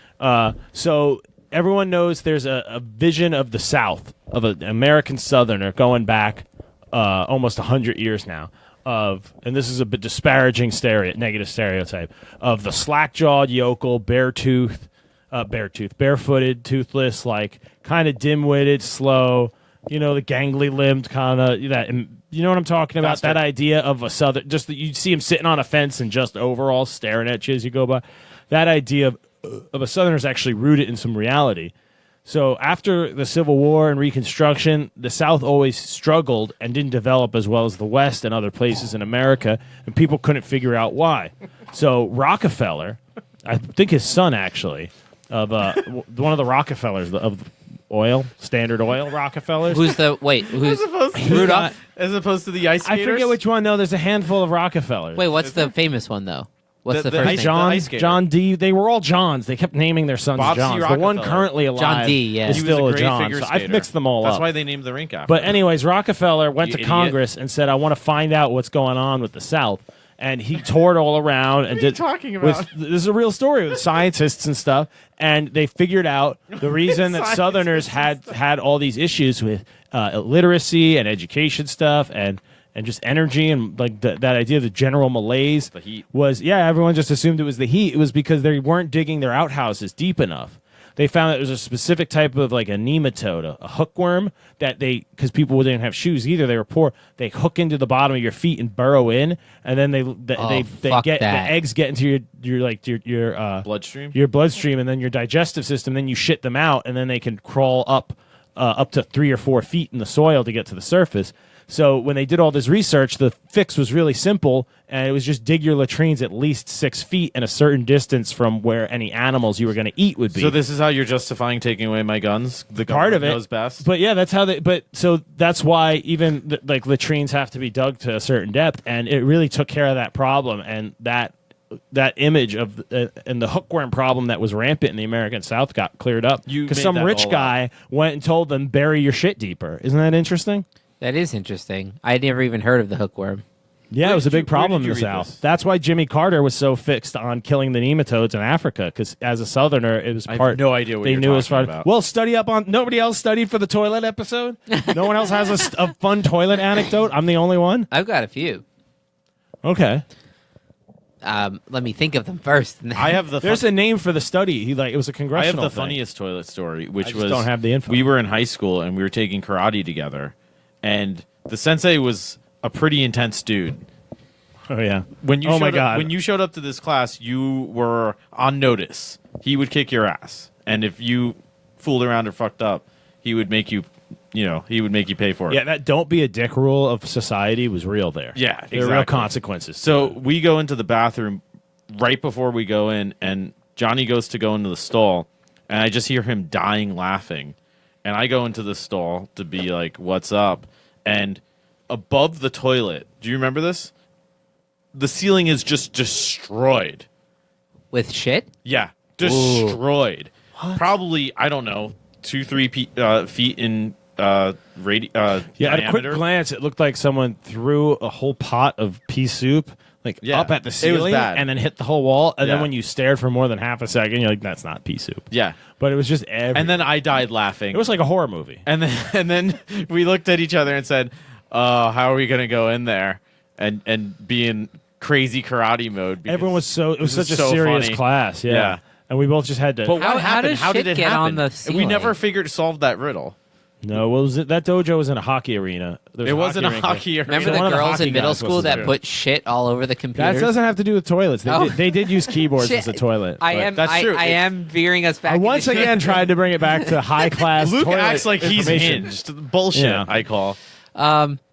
So everyone knows there's a vision of the South, of an American Southerner going back almost 100 years now. And this is a bit disparaging negative stereotype of the slack-jawed yokel, barefooted, toothless, like kind of dim-witted, slow. You know, the gangly-limbed kind of that. You know what I'm talking about? Faster. That idea of a Southern, just that you see him sitting on a fence and just overall staring at you as you go by. That idea of a Southerner is actually rooted in some reality. So after the Civil War and Reconstruction, the South always struggled and didn't develop as well as the West and other places in America, and people couldn't figure out why. So Rockefeller, I think his son actually, of one of the Rockefellers of oil, Standard Oil Rockefellers. Who's the wait? Who's Rudolph? As opposed to the ice I skaters? forget which one. No, there's a handful of Rockefellers. Wait, what's the famous one though? What's the The first ice- name? John, ice skater. John D. They were all Johns. They kept naming their sons Bob C. Johns. The one Rockefeller. currently alive, John D, yeah. is He was still a a great John. figure So I've skater. mixed them all That's up. why they named the rink after But him. anyways, Rockefeller went You to idiot. Congress and said, "I want to find out what's going on with the South." And he toured all around and did. talking with- about? this is a real story with scientists and stuff, and they figured out the reason that Southerners had all these issues with illiteracy and education stuff and just energy and like that idea of the general malaise. The heat. Was everyone just assumed it was the heat. It was because they weren't digging their outhouses deep enough. They found that there was a specific type of like a nematode, a hookworm that because people didn't have shoes either, they were poor. They hook into the bottom of your feet and burrow in, and then they fuck get that. the eggs get into your Bloodstream? your bloodstream, and then your digestive system. Then you shit them out, and then they can crawl up to 3 or 4 feet in the soil to get to the surface. So when they did all this research, the fix was really simple, and it was just dig your latrines at least 6 feet and a certain distance from where any animals you were going to eat would be. So this is how you're justifying taking away my guns? The part of it knows best? But yeah, that's how they. But so that's why even like latrines have to be dug to a certain depth, and it really took care of that problem and that image of and the hookworm problem that was rampant in the American South got cleared up You because made some that rich all guy went and told them bury your shit deeper. Isn't that interesting? That is interesting. I never even heard of the hookworm. Yeah, Where it was a did you- big problem in where the did you read South. this? That's why Jimmy Carter was so fixed on killing the nematodes in Africa, because as a Southerner, it was I have part. no idea what they you're knew as talking far. about. Well, study up on. Nobody else studied for the toilet episode. No one else has a fun toilet anecdote. I'm the only one. I've got a few. Okay, Let me think of them first. I have the there's a name for the study. It was a I have congressional. the thing. funniest toilet story, which I just was don't have the info. We were in high school and we were taking karate together, and the sensei was a pretty intense dude. Oh yeah. When you Oh showed my up, God. when you showed up to this class, you were on notice. He would kick your ass, and if you fooled around or fucked up, he would make you he would make you pay for it. Yeah, that don't be a dick rule of society was real there. Yeah, There were real exactly. consequences. So we go into the bathroom right before we go in, and Johnny goes to go into the stall, and I just hear him dying laughing. And I go into the stall to be like, what's up? And above the toilet, do you remember this? The ceiling is just destroyed. With shit? Yeah, destroyed. Probably, I don't know, 2-3 feet in yeah, at a quick diameter. glance, it looked like someone threw a whole pot of pea soup Yeah, up at the it was ceiling bad. and then hit the whole wall. And Yeah. then when you stared for more than half a second, you're like, that's not pea soup. Yeah. But it was just everywhere. And then I died laughing. it was like a horror movie. And then we looked at each other and said, how are we going to go in there and be in crazy karate mode? Because Everyone was it was this such is a so serious funny. class. Yeah. Yeah. And we both just had to. But How- what how happened? does How did shit it get happen? on the We ceiling? never solved that riddle. no, what was it? That dojo was in a hockey arena. There was It wasn't a rink. hockey arena. Remember So one the of the girls hockey in middle guys school wasn't that there. put shit all over the That computers? doesn't have to do with toilets. They, Oh. they did use keyboards Shit. as a toilet. I but- am. That's true. I am veering us back. I once into shit. again tried to bring it back to high class. Luke toilet acts like he's information. hinged. Bullshit, Yeah. I call.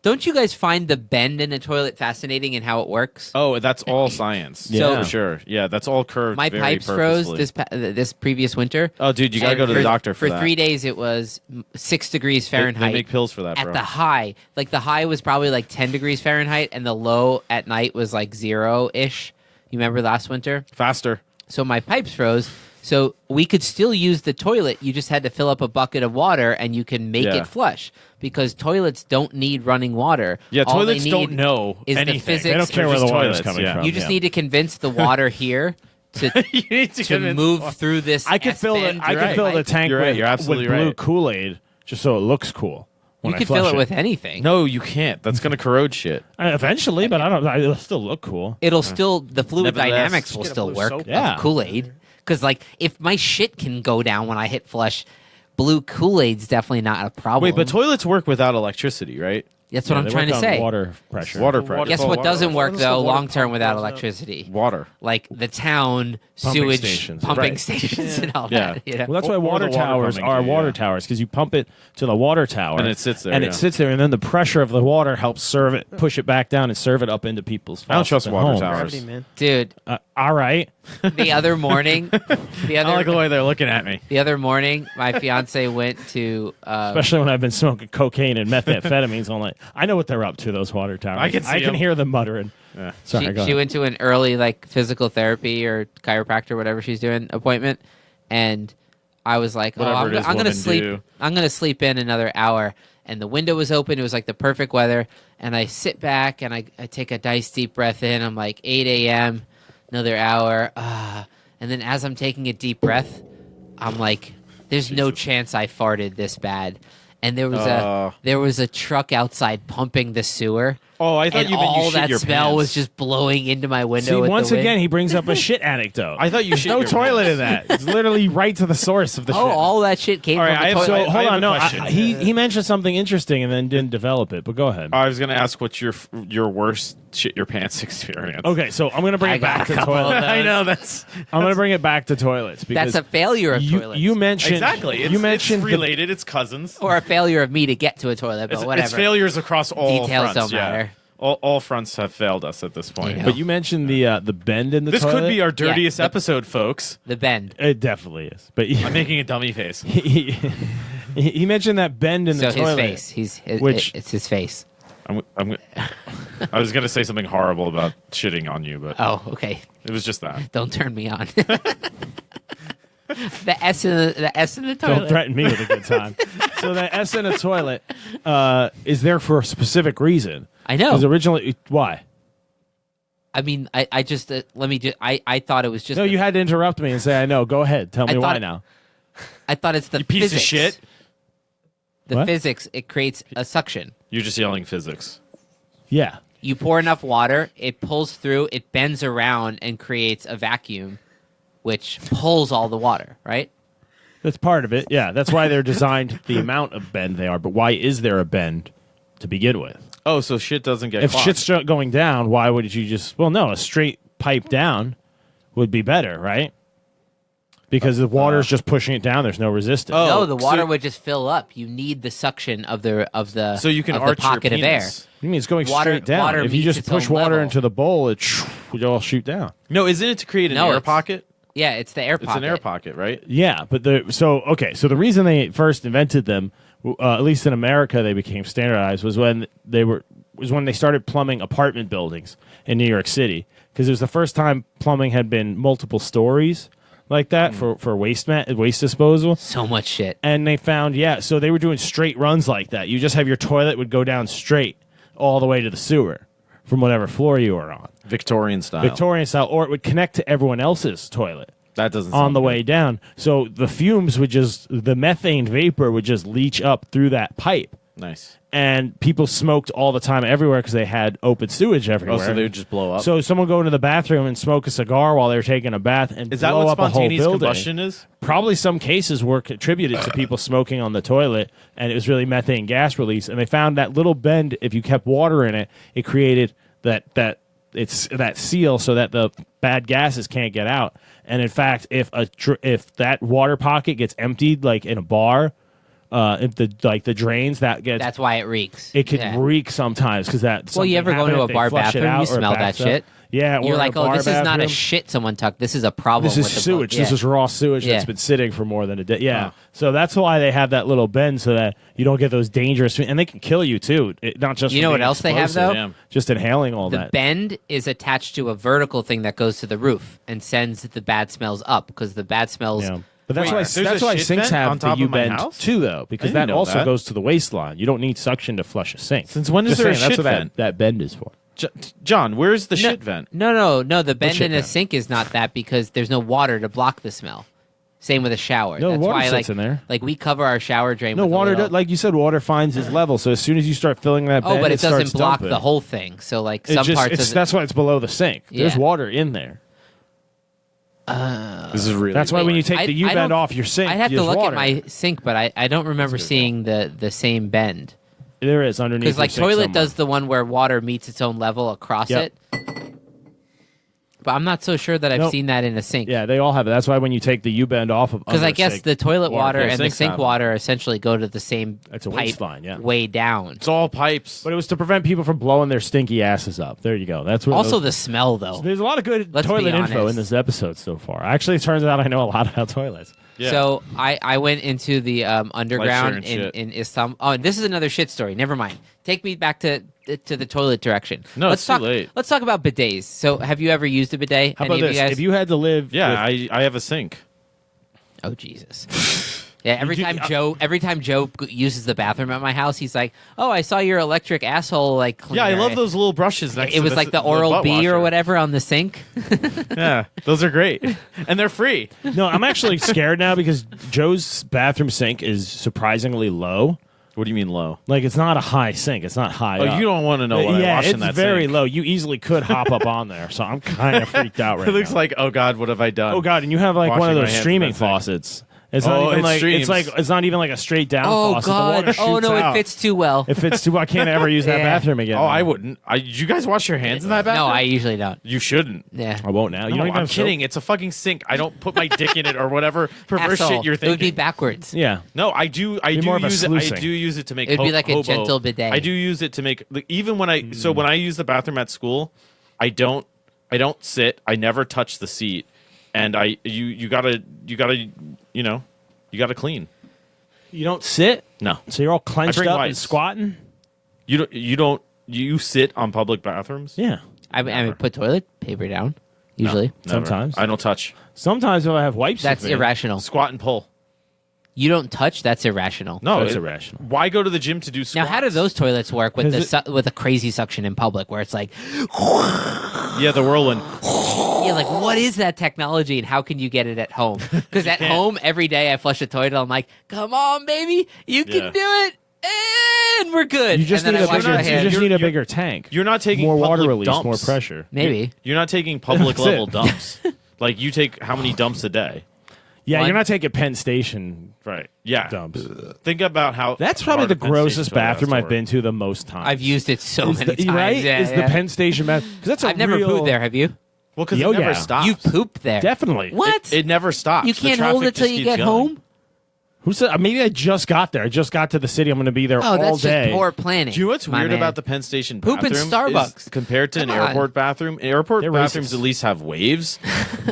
Don't you guys find the bend in a toilet fascinating and how it works? Oh, that's all science. Yeah. For sure. Yeah, that's all curved. My very pipes froze purposefully. this previous winter. Oh, dude, you gotta And go to the doctor for For that. 3 days, it was 6 degrees They Fahrenheit. make pills for that, at bro. the high. Like the high was probably like 10 degrees Fahrenheit, and the low at night was like 0-ish. You remember last winter? Faster. So my pipes froze. So we could still use the toilet. You just had to fill up a bucket of water, and you can make Yeah. it flush because toilets don't need running water. Yeah, All they toilets don't need know is the anything. physics. They don't care where the just water's toilets, coming yeah. from. You just yeah. need to convince the water here to You need to to convince- move through this. I could fill S-bend it. I could pipe. fill the tank You're right, with, you're absolutely with blue right. Kool-Aid just so it looks cool. When You I could flush fill it with anything. No, you can't. That's gonna corrode shit. Eventually, but I don't. It'll still look cool. It'll still the fluid Nevertheless, dynamics will get a still blue work. soap. Yeah. Of Kool-Aid, because like if my shit can go down when I hit flush, blue Kool-Aid's definitely not a problem. Wait, but toilets work without electricity, right? that's what Yeah, I'm they trying work to on say. Water pressure. Water pressure. Guess It's all what water. doesn't work What's the though water long term pump without goes up? electricity? Water. Like the town Pumping sewage stations. pumping Right. stations and all Yeah. that. You know? Well, that's why Or the water water towers pumping are too, water yeah. towers because you pump it to the water tower And it sits there, and yeah. it sits there, and then the pressure of the water helps serve it, push it back down, and serve it up into people's. I don't trust faucets at water home. towers. Gravity, man. Dude, All right, the other morning, the I like the other way they're looking at me. the other morning, my fiance went to. especially when I've been smoking cocaine and methamphetamines all night. I know what they're up to. Those water towers. I can see 'em. hear them muttering. Yeah. Sorry, go she ahead. went to an early like physical therapy or chiropractor, whatever she's doing, appointment, and I was like, "Oh, Whatever I'm, it is I'm gonna women sleep. do. I'm gonna sleep in another hour." And the window was open. It was like the perfect weather. And I sit back and I take a nice deep breath in. I'm like 8 a.m. Another hour. And then as I'm taking a deep breath, I'm like, "There's no chance I farted this bad." And there was a truck outside pumping the sewer. Oh, I thought And you meant you all shit that your smell pants. was just blowing into my window. See, with the once wind. again, he brings up a shit anecdote. I thought you There's shit no your toilet pants. in that. It's literally right to the source of the Oh, shit. all that shit came All right, from I the have toilet. So hold have on, a no, question. he mentioned something interesting and then didn't develop it. But go ahead. I was gonna ask what's your worst shit your pants experience. Okay, so I'm gonna bring I it back got to a couple of toilets. those. I know that's I'm gonna bring it back to toilets because That's a failure of you, toilets. you mentioned exactly. It's, you mentioned it's the- related. It's cousins. or a failure of me to get to a toilet, but It's, whatever. it's failures across all Details fronts. don't yeah. matter. All fronts have failed us at this point. Yeah. but you mentioned the bend in the This toilet. could be our dirtiest Yeah. episode, folks. The bend. It definitely is. But I'm making a dummy face. he mentioned that bend in So the toilet. his face. Which- It's his face. I was gonna say something horrible about shitting on you, but Oh, okay. it was just that. Don't turn me on. the S in the toilet. Don't threaten me with a good time. So that S in a toilet is there for a specific reason. I know. Because originally, why? I mean, I just let me just. I thought it was just. No, you had to interrupt me and say, "I know." Go ahead. Tell me why thought- now. I thought it's the You piece of physics. shit. The What? physics. It creates a suction. You're just yelling physics. Yeah. You pour enough water, it pulls through, it bends around, and creates a vacuum, which pulls all the water. Right. That's part of it. Yeah, that's why they're designed the amount of bend they are. But why is there a bend to begin with? Oh, so shit doesn't get If clogged. shit's going down, why would you just? Well, no, a straight pipe down would be better, right? because the water's just pushing it down. There's no resistance. Oh, No, the water so- would just fill up. You need the suction of the So you can of arch the pocket your of air. penis. You mean it's going Water- straight down? water If you meets just its push own water level. into the bowl, it would all shoot down. No, isn't it to create an No, air it's- pocket? Yeah, it's the air It's pocket. an air pocket, right? Yeah, but so the reason they first invented them, at least in America, they became standardized was when they started plumbing apartment buildings in New York City, because it was the first time plumbing had been multiple stories like that for waste disposal. So much shit. And they found, so they were doing straight runs like that. You just have your toilet would go down straight all the way to the sewer from whatever floor you were on. Victorian style. Victorian style, or it would connect to everyone else's toilet That doesn't on sound the good. way down. So the fumes the methane vapor would just leach up through that pipe. Nice. And people smoked all the time everywhere because they had open sewage everywhere. Oh, so they would just blow up. So someone go into the bathroom and smoke a cigar while they were taking a bath and is that blow what up a whole spontaneous building. combustion is? Probably some cases were contributed to people smoking on the toilet, and it was really methane gas release. And they found that little bend, if you kept water in it, it created that seal so that the bad gases can't get out. And in fact, if that water pocket gets emptied, like in a bar, if the drains That's why it reeks. it could Yeah. reek sometimes because that. Well, you ever go into a bar bathroom, you smell that shit. Yeah, or You're in like, a oh, bar this is not a bathroom. shit someone tucked. This is a problem. This is with the sewage. Yeah. This is raw sewage Yeah. that's been sitting for more than a day. Yeah. Huh. So that's why they have that little bend so that you don't get those dangerous, and they can kill you too. Not just You from know what being else they have, explosive, though? Damn. just inhaling all The that. bend is attached to a vertical thing that goes to the roof and sends the bad smells up because the bad smells. Yeah. But that's Wait, why there's a shit sinks vent have on the top U of my bend house? too, though, because I that didn't know also that. goes to the waistline. You don't need suction to flush a sink. Since when is Just there a saying, that's shit what vent? that bend is for? John, where's the shit vent? No. The bend shit in a vent? sink is not that because there's no water to block the smell. Same with a shower. No, That's water why, sits like, in there. Like we cover our shower drain. No, with a water, little- like you said, water finds its level. So as soon as you start filling that bend, Oh, but it starts doesn't block dumping. the whole thing. So like It some just- parts it's- of that's why it's below the sink. There's Yeah. water in there. This is really. That's why when you boring. take the U I bend don't- off your sink, I'd have to there's look water. at my sink, but I don't remember seeing the same bend. There is underneath. Because like your sink toilet somewhere. does the one where water meets its own level across Yep. it. But I'm not so sure that I've Nope. seen that in a sink. Yeah, they all have it. That's why when you take the U bend off of, Because under I a guess sink, the toilet water yeah, and the sinks sink have it. water essentially go to the same It's a pipe waistline, yeah. way down. It's all pipes. But it was to prevent people from blowing their stinky asses up. There you go. That's what. Also those- the smell though. there's a lot of good Let's be toilet info honest. in this episode so far. Actually, it turns out I know a lot about toilets. Yeah. So I went into the underground and in shit. Istanbul. Oh, and this is another shit story. Never mind. Take me back to the toilet direction. No, let's it's too talk. late. Let's talk about bidets. So, have you ever used a bidet? How Any about of this? you guys? If you had to live, yeah, with- I have a sink. Oh Jesus! Yeah, every time Joe uses the bathroom at my house, he's like, "Oh, I saw your electric asshole like cleaner." Yeah, I love those little brushes. Next It to was like the Oral butt B washer. or whatever on the sink. Yeah, those are great, and they're free. no, I'm actually scared now because Joe's bathroom sink is surprisingly low. What do you mean low? Like it's not a high sink. It's not high. Oh, up. you don't want to know what I yeah, wash it's in that very sink. low. You easily could hop up on there, so I'm kind of freaked out right It looks now. like, oh God, what have I done? Oh god, and you have like one Washing of my those hands in streaming that sink. faucets. It's Oh, not even it like streams. it's not even like a straight down Oh faucet. The water God! Oh shoots no, out. it fits too well. It fits too. I can't ever use that Yeah. bathroom again. Oh, I wouldn't. Did you guys wash your hands in that No, bathroom? I usually don't. You shouldn't. Yeah. I won't now. You No, don't even I'm have soap? kidding. It's a fucking sink. I don't put my dick in it or whatever perverse Asshole. shit you're It would be thinking. backwards. Yeah. No, I do. I Be do more of a use it. sluicing. I do use it to make. It'd be like a hobo. gentle bidet. I do use it to make. Like, even when I so when I use the bathroom at school, I don't sit. I never touch the seat, and you gotta clean. You don't sit. No, So you're all clenched bring up and wipes. squatting. you sit on public bathrooms. Yeah. I mean, put toilet paper down. Usually, Never. Sometimes. I don't touch. Sometimes if I have wipes. that's with me- irrational. Squat and pull. You don't touch. That's irrational. No, That's it- irrational. Why go to the gym to do Now, squats? how do those toilets work with Because with a crazy suction in public, where it's like, Yeah, the whirlwind. yeah, like what is that technology, and how can you get it at home? Because at home, every day I flush a toilet, I'm like, come on, baby, you can Yeah. do it, and we're good. You just and need then a I wash bigger. my You hands. just You're- need a you're- bigger tank. You're not taking more water public release, dumps. more pressure. Maybe. You're not taking public That's level it. dumps. Like you take how many dumps a day? Yeah, One- you're not taking Penn Station Right. Yeah. dumps. Think about how. That's probably hard the a Penn Station grossest toilet has bathroom to I've work. been to the most times. I've used it so Is many the, times. right? Yeah, is yeah. the Penn Station bathroom? Because that's a I've never real, pooed there. Have you? Well, because Oh, it never yeah. stops. You pooped there. Definitely. What? It never stops. You The can't hold traffic it till just you keeps get going. home? Who said? Maybe I just got there. I just got to the city. I'm going to be there Oh, all that's day. just poor planning. Do you know what's my weird man. about the Penn Station Poop in bathrooms? Starbucks. Is compared to Come an on. airport bathroom, airport They're bathrooms racist. at least have waves.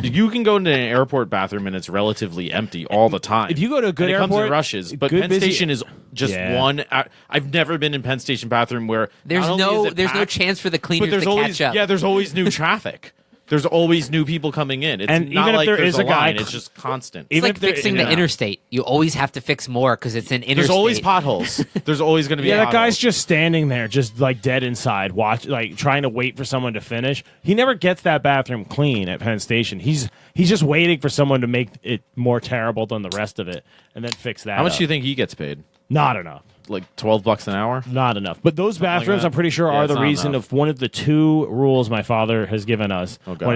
You can go into an airport bathroom and it's relatively empty all the time. If you go to a good and it comes airport, in rushes. But good Penn busy- Station is just Yeah. one. I've never been in Penn Station bathroom where There's not only no is it there's no packed, chance for the but cleaners there's to always catch up. there's always new traffic. There's always new people coming in. It's And not even if like there there's is a guy line. cl- It's just constant. It's Even like if there- fixing yeah. the interstate. You always have to fix more because it's an interstate. There's always potholes. There's always going to be Yeah, that guy's potholes. just standing there, just like dead inside, trying to wait for someone to finish. He never gets that bathroom clean at Penn Station. He's just waiting for someone to make it more terrible than the rest of it, and then fix that. How much up. do you think he gets paid? Not enough. Like $12 an hour? Not enough. But those bathrooms, that. I'm pretty sure, Yeah, are it's the not reason enough. of one of the two rules my father has given us Oh, God.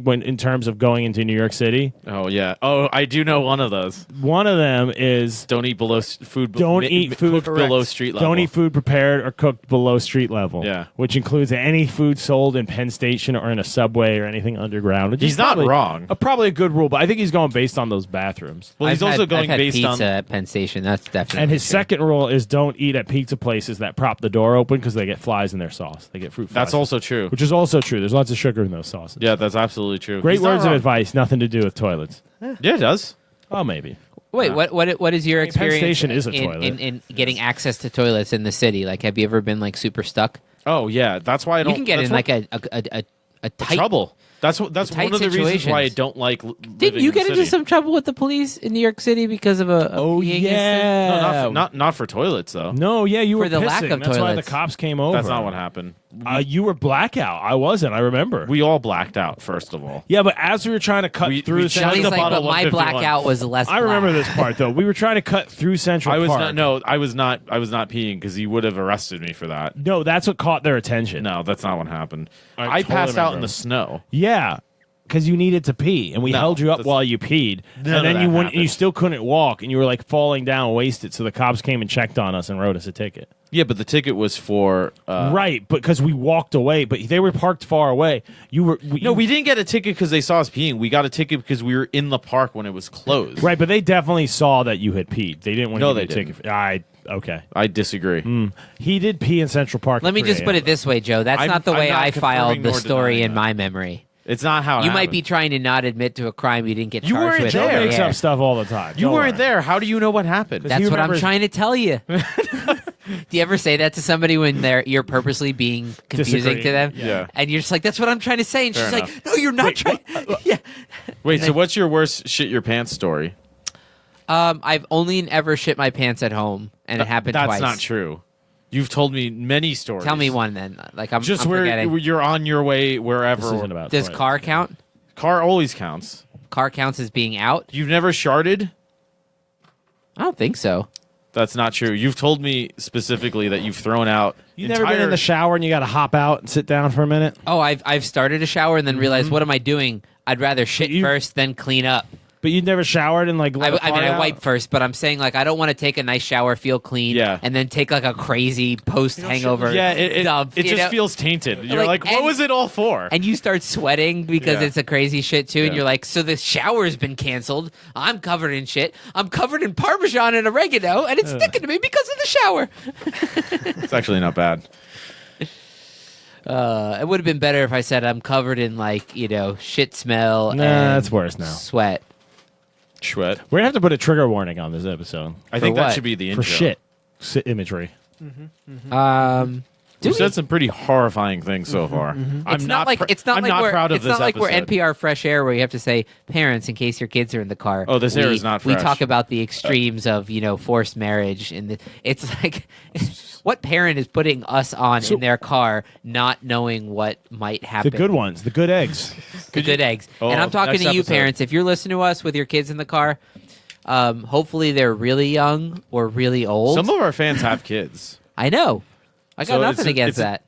when in terms of going into New York City. Oh yeah. Oh, I do know one of those. One of them is Don't eat below food. don't eat food cooked below street level. Don't eat food prepared or cooked below street level. Yeah. Which includes any food sold in Penn Station or in a subway or anything underground. Which is He's not probably wrong. probably a good rule, but I think he's going based on those bathrooms. Well, he's also going I've had based pizza on. at Penn Station. That's definitely And his true. second rule is don't eat at pizza places that prop the door open because they get flies in their sauce. They get fruit flies. That's also true. Which is also true. There's lots of sugar in those sauces. Yeah, that's absolutely true. Great He's not words of wrong. advice, nothing to do with toilets. Yeah, it does. Oh, maybe. Wait, what is your Penn experience Station is a in, toilet. in getting access to toilets in the city? Like, have you ever been like super stuck? Oh yeah, that's why I don't. You can get that's in what- like a tight trouble. That's tight one of the reasons why I situations. don't like. Didn't you get into some trouble with the police in New York City because of a Oh, peeing yeah. No, not for toilets though. No, yeah, you For were the lack pissing. of That's why the toilets. cops came over. That's not what happened. You were blackout. I wasn't. I remember. We all blacked out. First of all, Yeah, but as we were trying to cut We- through we Central chugged Johnny's the like, bottle but my 151. blackout was less. I remember black. this part though. We were trying to cut through Central I was Park. not. No, I was not. I was not peeing because he would have arrested me for that. No, that's what caught their attention. No, that's not what happened. I I totally passed out in remember. the snow. Yeah, because you needed to pee, and we No, held you up that's- while you peed, None and then of you that wouldn't. You happened. still couldn't walk, and you were like falling down, wasted. So the cops came and checked on us and wrote us a ticket. Yeah, but the ticket was for. Right, because we walked away, but they were parked far away. You were No, we didn't get a ticket because they saw us peeing. We got a ticket because we were in the park when it was closed. right, but they definitely saw that you had peed. They didn't want No, to give they you a ticket. Okay. I disagree. He did pee in Central Park. Let me at just 3 put a.m. it this way, Joe. That's I'm- not the I'm way not I filed confirming the nor story denying in that. my memory. It's not how it You might happened. be trying to not admit to a crime you didn't get You charged weren't with. there. on Joe the makes air. up stuff all the time. You Don't weren't worry. there. How do you know what happened? He That's what I'm remembers- trying to tell you. Do you ever say that to somebody when you're purposely being confusing Disagree. to them? Yeah. And you're just like, that's what I'm trying to say. And Fair she's enough. like, no, you're not trying. Yeah. Wait, so what's your worst shit your pants story? I've only ever shit my pants at home, and it happened That's twice. not true. You've told me many stories. Tell me one then. Like I'm Just I'm where forgetting. you're on your way wherever. This isn't about Does toilets. car count? Car always counts. Car counts as being out? You've never sharded? I don't think so. That's not true. You've told me specifically that you've thrown out. You never been in the shower and you got to hop out and sit down for a minute? Oh, I've started a shower and then realized, what am I doing? I'd rather shit you- first, then clean up. But you never showered and like let a I mean, fart I out? wipe first, but I'm saying like I don't want to take a nice shower, feel clean, Yeah. and then take like a crazy post hangover. Yeah, it dump, it you just know? feels tainted. You're Like, like, what and- was it all for? And you start sweating because Yeah. it's a crazy shit too, and Yeah. you're like, so the shower's been canceled. I'm covered in shit. I'm covered in Parmesan and oregano, and it's sticking to me because of the shower. It's actually not bad. It would have been better if I said I'm covered in like shit smell. Nah, and that's worse now. Sweat. Sweat. We're going to have to put a trigger warning on this episode. I think For that what? should be the intro. For shit. Imagery. Do We've we? said some pretty horrifying things so far. It's not like it's not I'm like not we're proud of it's this not like we're episode. NPR Fresh Air where you have to say parents in case your kids are in the car. Oh, this air is not We fresh. talk about the extremes of forced marriage, and it's like what parent is putting us on in their car, not knowing what might The happen. good ones. The good eggs. The good eggs. Oh, And I'm talking next to you, episode. parents. If you're listening to us with your kids in the car, hopefully they're really young or really old. Some of our fans have kids. I know. I got nothing against that.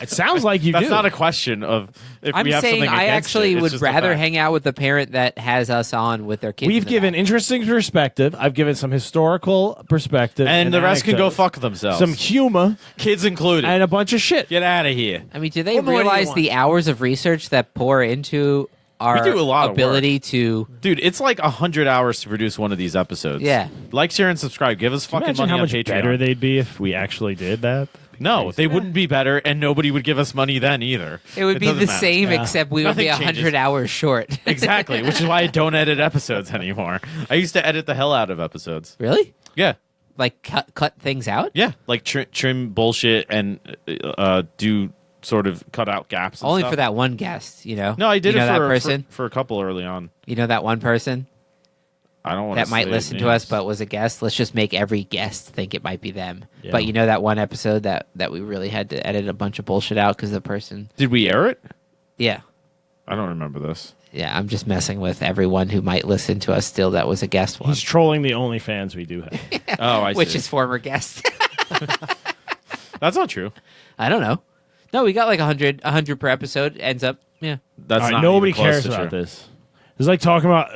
It sounds like you That's do. not a question of if I'm we have saying something I against actually it. It's would just a rather fact. hang out with the parent that has us on with their kids. We've in the given back. interesting perspective. I've given some historical perspective. And the rest can go anecdotes, fuck themselves. some humor, kids included. and a bunch of shit. Get out of here. I mean, do they What more do you realize want? the hours of research that pour into our We do a lot of ability to? Dude, it's like 100 hours to produce one of these episodes. Yeah. Like, share, and subscribe. Give us fucking Imagine money how on much Patreon. better they'd be if we actually did that. No, they wouldn't be better, and nobody would give us money then either. It would be doesn't the matter. same, Yeah. except we would Nothing be 100 changes. hours short. Exactly, which is why I don't edit episodes anymore. I used to edit the hell out of episodes. Really? Yeah. Like cut things out? Yeah. Like trim bullshit and do sort of cut out gaps. And Only stuff. for that one guest, you know? No, I did you know it that for, person. for a couple early on. You know that one person I don't want that might listen to us, but was a guest. Let's just make every guest think it might be them. Yeah. But you know that one episode that we really had to edit a bunch of bullshit out because the person. Did we air it? Yeah, I don't remember this. yeah. I'm just messing with everyone who might listen to us still. That was a guest one, He's trolling the only fans we do have. Oh, I see. which is former guests. That's not true. I don't know. No, we got like 100 per episode. Ends up, yeah. That's All right, not nobody even close cares to about true. this. It's like talking about.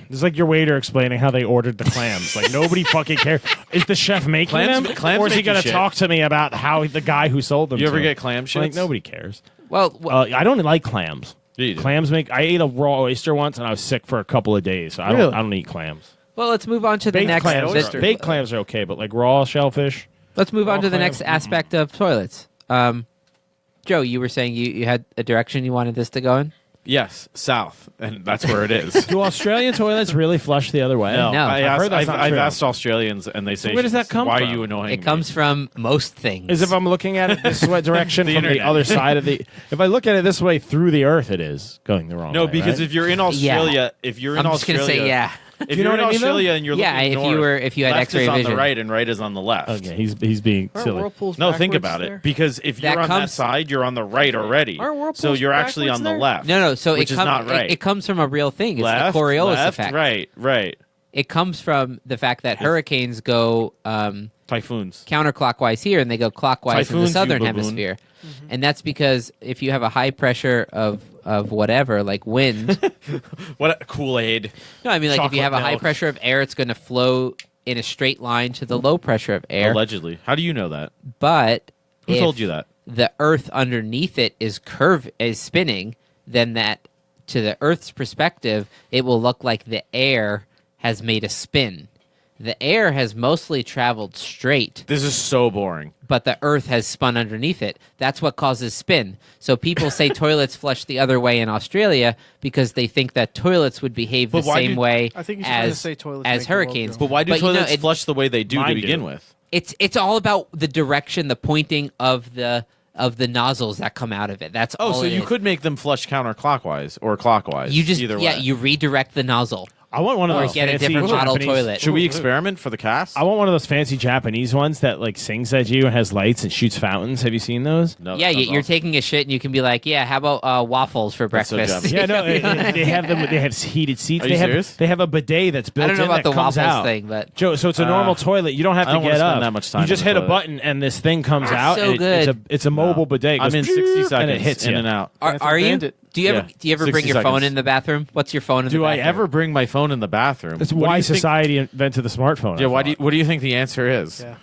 It's like your waiter explaining how they ordered the clams. Like nobody fucking cares. Is the chef making Clams- them, clams or is he make you going to shit. talk to me about how the guy who sold them? You ever to get him? clam shits? Like nobody cares. Well, I don't like clams. Yeah, you do. Clams make. I ate a raw oyster once and I was sick for a couple of days. So I Really? don't eat clams. well, let's move on to the Baked next. clams, oyster. baked clams are okay, but like raw shellfish. Let's move on Raw to the clams, next aspect of toilets. Joe, you were saying you had a direction you wanted this to go in. Yes, south, and that's where it is. Do Australian toilets really flush the other way? No, No. I've heard that's not I've true. asked Australians, and they say, where does that come why from? are you annoying It me?" comes from most things. Is if I'm looking at it this way direction The from the internet. other side of the. If I look at it this way through the Earth, it is going the wrong way. No, because right? if you're in Australia, if you're in I'm just Australia, gonna say yeah. If You know you're in what I mean, though? Australia and you're Yeah, looking if north, you were- if you had left X-ray is on vision. the right and right is on the left. okay, he's being Aren't silly. whirlpools No, think backwards about there? it. Because if That you're on that comes- side, you're on the right already. Aren't whirlpools So you're actually backwards on the there? left. No. So which it is not right. It comes from a real thing. It's left, the Coriolis left, effect. right. It comes from the fact that hurricanes go Typhoons. counterclockwise here, and they go clockwise in the Typhoons, you southern baboon. hemisphere. And that's because if you have a high pressure of whatever, like wind. What a Kool-Aid. No, I mean, like if you Chocolate have a high milk. pressure of air, it's going to flow in a straight line to the low pressure of air. Allegedly. How do you know that? But Who if told you that? the Earth underneath it is spinning, then that to the Earth's perspective, it will look like the air has made a spin. The air has mostly traveled straight, This is so boring. but the Earth has spun underneath it. That's what causes spin. So people say toilets flush the other way in Australia because they think that toilets would behave the But why same do- way I think you're trying to as, say toilets as make the world hurricanes. go. But why do you know, toilets it- flush the way they do to Mine begin do. with? It's all about the direction, the pointing of the nozzles that come out of it. That's Oh, all so it you is. could make them flush counterclockwise or clockwise. You just either yeah, way. you redirect the nozzle. I want one of Or those get a fancy different model Japanese- toilet. Should we experiment for the cast? I want one of those fancy Japanese ones that like sings at you and has lights and shoots fountains. Have you seen those? No, Yeah, sounds you're awesome. taking a shit and you can be like, yeah, how about waffles for That's so breakfast? Japanese. Yeah, no, they have them. They have heated seats. Are you they have serious? they have a bidet that's built I don't know in about that the comes waffles out. thing, but Joe, so it's a normal toilet. You don't have I to don't wanna get spend up. that much time You just in the hit a toilet. button and this thing comes That's out. so and good. It's a mobile bidet. It I'm goes in 60 seconds and it hits in you. and out. are you? Bandit. Do you ever Yeah, do you ever bring 60 your phone seconds. in the bathroom? What's your phone in the Do I bathroom? ever bring my phone in the bathroom? That's What do why you think- society invented the smartphone. Yeah, I thought. what do you think the answer is? Yeah.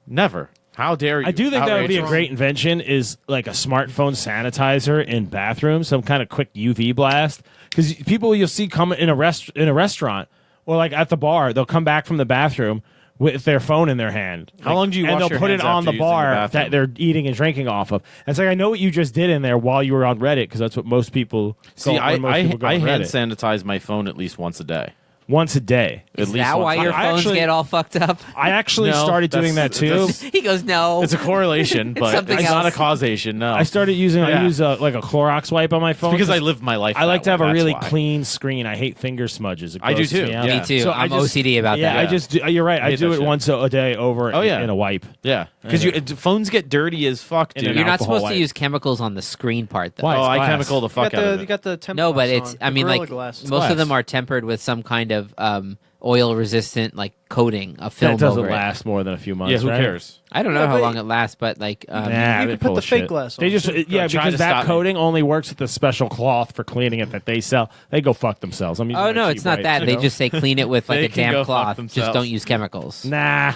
Never. How dare you? I do think that would be a Outrageous. great invention. Is like a smartphone sanitizer in bathrooms, some kind of quick UV blast. Because people you'll see come in a restaurant or like at the bar, they'll come back from the bathroom with their phone in their hand. How long do you And wash they'll your put hands it on after the using the bar bathroom? that they're eating and drinking off of. And it's like I know what you just did in there while you were on Reddit because that's what most people. See, go, when most people go I on hand Reddit. sanitize my phone at least once a day. Once a day. Is at least that why once a your day. I phones actually- get all fucked up? I actually No, started doing that that's- too. He goes, no. It's a correlation, but Something it's not a else. causation. No, I started using. I Yeah. use like a Clorox wipe on my phone because I live my life. I like to have a really clean. clean screen. I hate finger smudges. It I do grosses too. Me out. Yeah. Me too. So I I'm just- OCD about Yeah, that. I just do, you're right. I hate do that it shit. once a day over Oh, yeah. in a wipe. Yeah, because phones get dirty as fuck, And dude. an You're not alcohol supposed wipe. to use chemicals on the screen part, though. Why? Oh, It's I glass. chemical the You fuck got out of the it. you got the temp No, but glass it's. on, I the mean, Gorilla like Glass. most of them glass. are tempered with some kind of oil resistant like coating, a film That doesn't over it. last more than a few months. Yeah, who right? cares? I don't know Yeah, how but- long it lasts, but like Nah, You they're can full put the of fake shit. glass on. They just Try because to that stop me. coating only works with the special cloth for cleaning it that they sell. They go fuck themselves. I'm using oh my no, cheap it's not wipes, that. you They know? just say clean it with like They a can go damp fuck cloth. Just themselves. don't use chemicals. nah.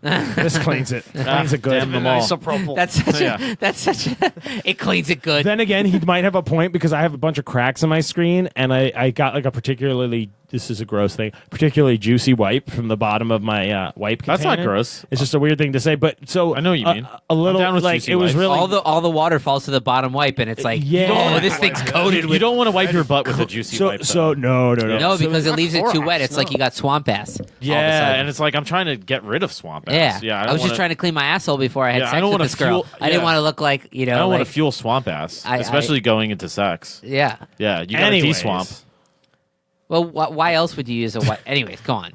This cleans it. Cleans it good. damn them all. Isopropyl. That's such Yeah. a. That's such a. It cleans it good. Then again, he might have a point because I have a bunch of cracks in my screen, and I got like a particularly, this is a gross thing, particularly juicy wipe from the bottom of my wipe That's not container. gross. It's just a weird thing to say, but so I know what you mean. A little I'm down with like juicy it was wipes. really all the water falls to the bottom wipe, and it's like, Yeah. oh, this thing's coated You with. don't want to wipe your butt with a juicy so wipe. so though. no. No, So- because it leaves it too Clorox, wet. It's like you got swamp ass. all of a Yeah, sudden. and it's like I'm trying to get rid of swamp ass. Yeah, yeah. I was just trying to clean my asshole before I had Yeah, I sex don't with wanna this girl. fuel- I didn't yeah. want to look like I don't like, want to fuel swamp ass, I- especially going into sex. Yeah. Yeah, you got to Anyways. de-swamp. Well, why else would you use a wipe? Anyways, go on.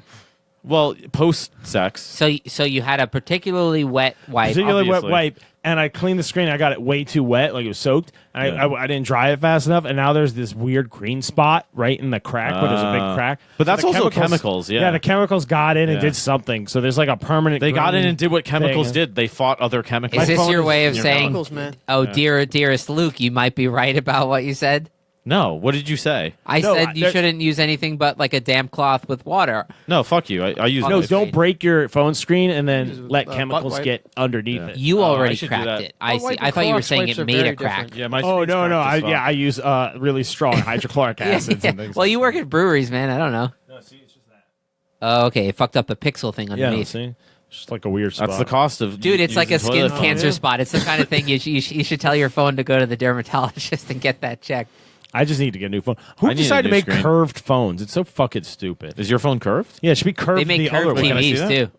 Well, post sex. So you had a particularly wet wipe. particularly wet obviously. wipe, and I cleaned the screen. I got it way too wet, like it was soaked. And Yeah. I didn't dry it fast enough, and now there's this weird green spot right in the crack where there's a big crack. But So that's the also chemicals, yeah. yeah, the chemicals got in and Yeah. did something. So there's like a permanent. They got in green and did what chemicals thing. did. They fought other chemicals. Is this phone your is way of in your saying, chemicals, man. "Oh, dearest Luke, you might be right about what you said"? No, what did you say? I No, said you there- shouldn't use anything but like a damp cloth with water. No, fuck you. I use No, this. don't break your phone screen and Use then it let with, chemicals butt wipe. get underneath Yeah. it. You I already should do cracked that. it. I Butt see. wipe I and thought you were Clorox saying wipes it are made very a crack. different. Yeah, my Oh screen's no, cracked as fuck. I use really strong hydrochloric acids and things. Well, you work at breweries, man. I don't know. No, see, it's just that. Oh, okay. It fucked up the pixel thing Yeah, underneath. see, it's just like a weird spot. That's the cost of Dude, it's like a using skin toilet cancer paper. spot. It's the kind of thing you should tell your phone to go to the dermatologist and get that checked. I just need to get a new phone. Who I need a decided to new make screen. curved phones? It's so fucking stupid. Is your phone curved? Yeah, it should be curved. They make the other curved way. Can I see TVs that? too. You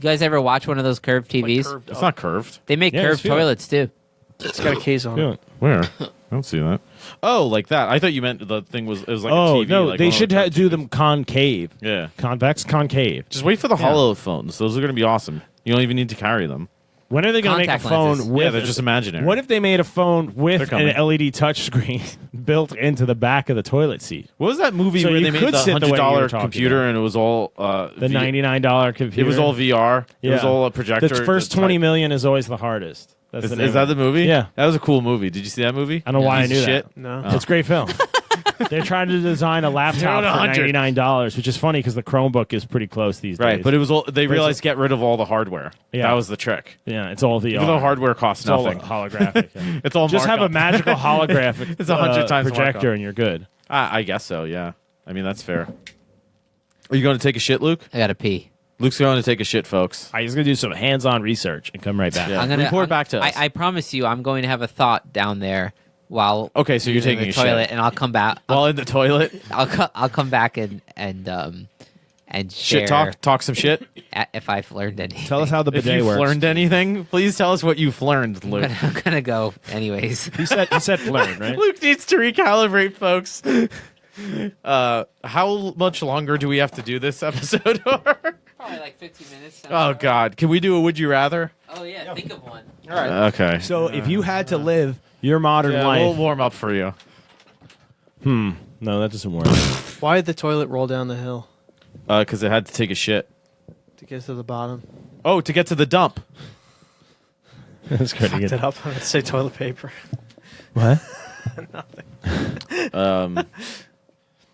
guys ever watch one of those curved TVs? Curved It's up. not curved. They make Yeah, curved just feel it. toilets too. It's got a case on Yeah. it. Where? I don't see that. Oh, like that. I thought you meant the thing was. It was like a Oh TV. no, like they one of should the do TVs. them concave, Yeah. convex, concave. Just wait for the hollow phones. Those are going to be awesome. You don't even need to carry them. When are they going to make a Contact phone lenses. with? Yeah, they're just imaginary. What if they made a phone They're with coming. an LED touchscreen built into the back of the toilet seat? What was that movie So where you they made could the sit the way you were $100 talking computer about. and it was all The $99 computer. It was all VR. It was Yeah. all a projector. The first 20 million is always the hardest. That's Is, the name is that of the it. movie? Yeah. that was a cool movie. Did you see that movie? I don't know why I Piece knew of shit. that. No. It's a great film. They're trying to design a laptop to for 100. $99, which is funny because the Chromebook is pretty close these Right, days. but it was all. They it's realized get rid of all the hardware. Yeah. That was the trick. yeah, it's all VR. Even though hardware costs it's all nothing, holographic. Yeah. it's all Just have a markup. magical holographic It's 100 times projector markup. and you're good. I guess so. Yeah. I mean that's fair. Are you going to take a shit, Luke? I gotta pee. Luke's going to take a shit, folks. I was going to do some hands-on research and come right back. Yeah. I'm gonna Report I'm- back to us. I promise you, I'm going to have a thought down there while. Okay, so you're using taking the a shit. toilet, and I'll come back. While in the toilet, I'll come back and share shit talk some shit. If I've learned anything. Tell us how the If bidet you've works. learned anything, please tell us what you've learned, Luke. I'm gonna go anyways. He said learn, right? Luke needs to recalibrate, folks. How much longer do we have to do this episode? Probably like 15 minutes. Oh God, can we do a would you rather? Oh yeah, think of one. Okay. So if you had to live your modern Yeah, life, we'll warm up for you. no, that doesn't work. Why did the toilet roll down the hill Because it had to take a shit. to get to the bottom? Oh, to get to the dump. That's good to Fucked get. it up. Let's say toilet paper. What? Um,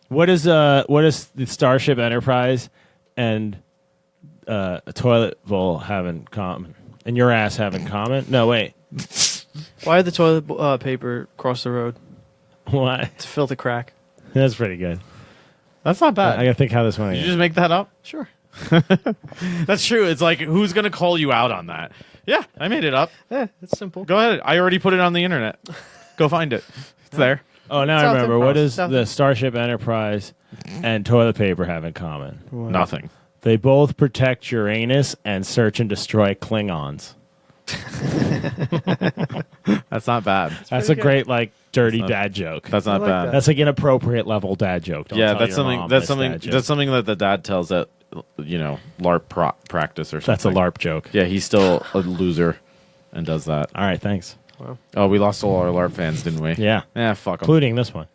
What is the Starship Enterprise and a toilet bowl have in common? And your ass have in common? No, wait. Why did the toilet paper cross the road What? to fill the crack? That's pretty good. that's not I bad. gotta think how this one. Did you just make that up? Sure. That's true. It's like, who's going to call you out on that? Yeah, I made it up. Yeah, it's simple. Go ahead. I already put it on the internet. Go find it. It's there. Oh, now I South remember. Improv. What does South the Improv. Starship Enterprise and toilet paper have in common? Nothing. They both protect Uranus and search and destroy Klingons. That's not bad. That's a good. great, like, dirty That's not- dad joke. That's not like bad. that. That's like inappropriate level dad joke. Don't Yeah, tell that's your something. mom That's this something. dad joke. That's something that the dad tells at, LARP practice or something. That's a LARP joke. Yeah, he's still a loser, and does that. All right, thanks. Oh, we lost all our LARP fans, didn't we? Yeah, Yeah, fuck 'em. including this one.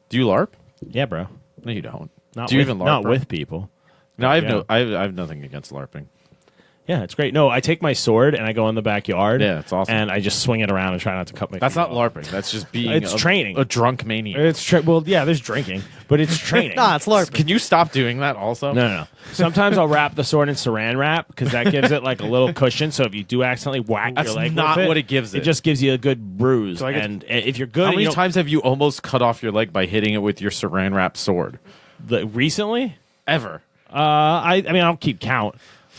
Do you LARP? Yeah, bro. No, you don't. Not Do you with, even not LARP? with people. No, I have Yeah. I have nothing against LARPing. Yeah, it's great. No, I take my sword and I go in the backyard. Yeah, it's awesome. And I just swing it around and try not to cut my. That's finger not off. LARPing. That's just being It's training. a drunk maniac. Well, yeah, there's drinking, but it's training. Nah, it's LARPing. Can you stop doing that also? No. Sometimes I'll wrap the sword in saran wrap because that gives it like a little cushion. So if you do accidentally whack That's your leg, not with what it gives It it. just gives you a good bruise. So I get- And if you're good, How you many don't- times have you almost cut off your leg by hitting it with your saran wrap sword? recently? Ever? I mean, I don't keep count,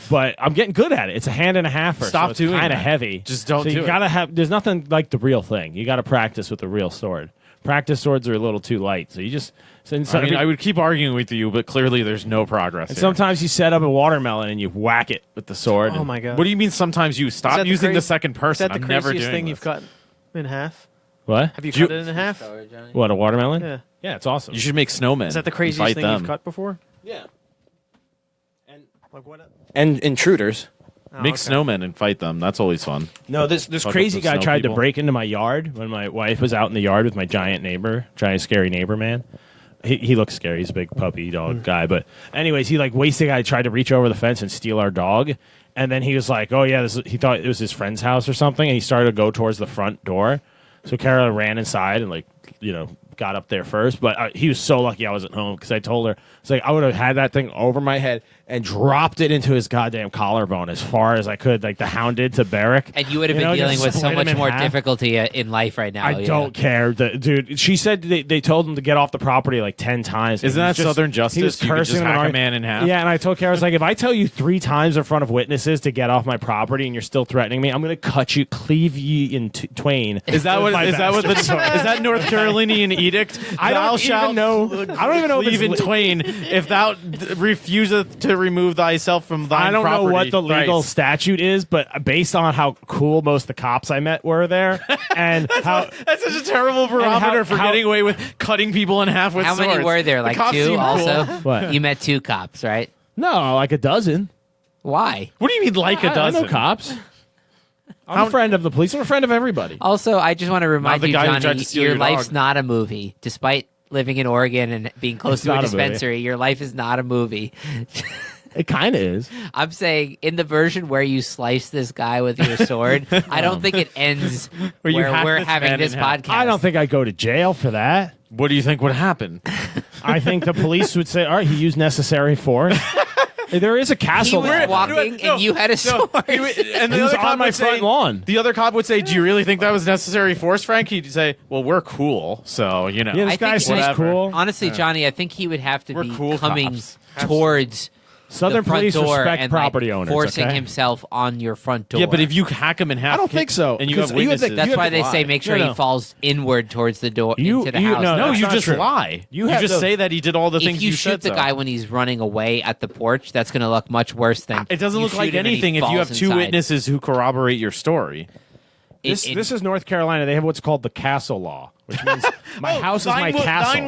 but I'm getting good at it. It's a hand and a half. Stop doing kind of that. heavy. Just don't so do you it. gotta have. There's nothing like the real thing. You got to practice with the real sword. Practice swords are a little too light, so you just. I would keep arguing with you, but clearly there's no progress. And here. sometimes you set up a watermelon and you whack it with the sword. Oh my god. What do you mean? Sometimes you Is stop that using the crazy- second Is person. that the I'm never craziest doing thing this. you've cut in half? What? Have you Do you- cut it in half? What, a watermelon? Yeah. Yeah, it's awesome. You should make snowmen. Is that the and craziest fight thing them. you've cut before? Yeah. And Like what? and intruders. Oh, Make okay. snowmen and fight them. That's always fun. No, this Fuck crazy with the guy snow tried people. to break into my yard when my wife was out in the yard with my giant scary neighbor man. He looks scary. He's a big puppy dog guy. But anyways, he like wasted guy tried to reach over the fence and steal our dog. And then he was like, oh yeah, he thought it was his friend's house or something. And he started to go towards the front door. So Kara ran inside and got up there first. But he was so lucky I wasn't home because I told her, it's like I would have had that thing over my head and dropped it into his goddamn collarbone as far as I could, like the hound did to Barrick. And you would have been just dealing with so split him much in more half. difficulty in life right now. I don't care. Dude, she said they told him to get off the property like 10 times. Isn't He that was just- Southern He justice? was You could cursing just and hack a arguing. man in half? Yeah, and I told Kara, I was like, if I tell you 3 times in front of witnesses to get off my property and you're still threatening me, I'm going to cut you, cleave you in twain. Is that what? Is that what the? Is that North Carolinian edict? I Thou don't shalt even know. I don't even know if cleave in it's twain if thou refuseth to remove thyself from thine I don't know property. what the legal Christ. statute is, but based on how cool most of the cops I met were there, and how That's such a terrible barometer for how- getting away with cutting people in half with How swords. many were there? The Like cops 2 seem also? cool. What? You met 2 cops, right? no, like a dozen. Why? What do you mean, like a I dozen? know cops. I'm a friend of the police. I'm a friend of everybody. Also, I just want to remind the you, guy who tried Johnny, to steal your your life's dog. not a movie. Despite living in Oregon and being close It's to a not a movie. dispensary, your life is not a movie. It kind of is. I'm saying in the version where you slice this guy with your sword, I don't think it ends Where you where hack we're this having man this in half. podcast. I don't think I'd go to jail for that. What do you think would happen? I think the police would say, all right, he used necessary force. There is a he castle was there. walking No, and you had a sword. and He the was other on cop my would front say, lawn. The other cop would say, "Do you really think that was necessary force, Frank?" He'd say, "Well, we're cool, so you know." Yeah, I this think guy it's seems whatever. cool. Honestly, Johnny, I think he would have to We're be cool coming cops. towards Southern the front police door respect and property like, owners. forcing okay? himself on your front door. Yeah, but if you hack him in half, I don't think so, and you 'cause have you would witnesses, think- that's you why have they to say lie. make sure No, he no. falls inward towards the door You- into the you- house. no, no, that's you not just true. lie. You You have just to- say that he did all the if things you said shoot the so. guy when he's running away at the porch, that's going to look much worse than It doesn't you look like shoot him and he anything if you have falls 2 inside. witnesses who corroborate your story. This is North Carolina. They have what's called the castle law, which means my house is my castle.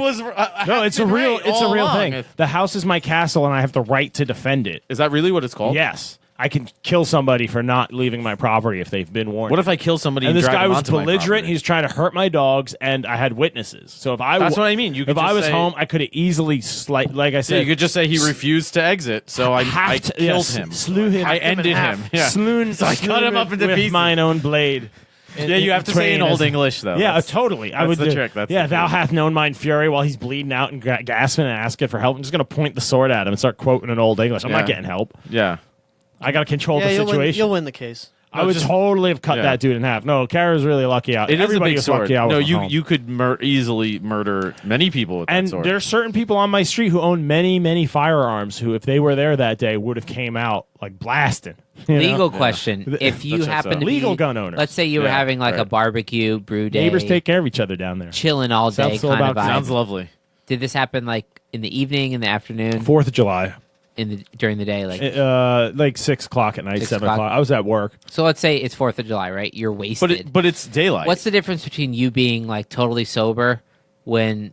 No, it's a real thing. The house is my castle, and I have the right to defend it. Is that really what it's called? Yes, I can kill somebody for not leaving my property if they've been warned. What if I kill somebody and this drag guy them was onto my belligerent. property? He's trying to hurt my dogs, and I had witnesses. So if I That's what I mean. You could if I just was say- home, I could have easily like I So said. you could just say he refused to exit, so I killed yes, him. slew him, I ended him. Yeah. So I cut him up into with pieces. mine own blade. Yeah, you have to say in Old English though. Yeah, That's- totally. I that's would the do. trick. That's yeah, the thou trick. hath known mine fury while he's bleeding out and gasping and asking for help. I'm just gonna point the sword at him and start quoting in Old English. I'm not Yeah. getting help. Yeah. I got to control the you'll situation. win the case. I would totally have cut Yeah. that dude in half. No, Kara's really lucky out. It is a Everybody big was sword. lucky out. No, with home. you could easily murder many people with And that sword. there's certain people on my street who own many firearms who, if they were there that day, would have came out like blasting. you know? Legal question: if you That's happen what's to up. Legal be, gun owners. let's say you were Yeah, having like a right. barbecue brew day, Neighbors take care of each other down there. chilling all day Sounds so kind of about- vibe. Sounds lovely. Did this happen like in the evening, in the afternoon, 4th of July, during the day? like 6 o'clock at night, 6 7 o'clock. o'clock. I was at work. So let's say it's 4th of July, right? You're wasted. But it's daylight. What's the difference between you being like totally sober when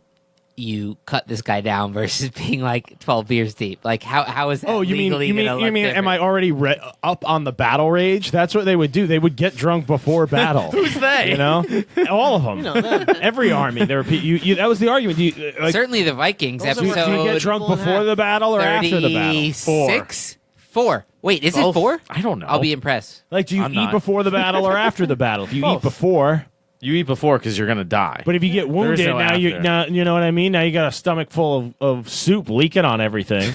you cut this guy down versus being like 12 beers deep. Like how is that? Oh, you mean legally gonna look am different? I already up on the battle rage? That's what they would do. They would get drunk before battle. Who's they? You know, all of them. Every army. There were that was the argument. Certainly the Vikings Those are episode. Do you get drunk before the battle or after the battle? 36? Four. Wait, is it 4? I don't know. I'll be impressed. Like, do you I'm eat not. before the battle or after the battle? If you eat Both. before, You eat before because you're gonna die. but if you get wounded, no after. you know what I mean. Now you got a stomach full of soup leaking on everything.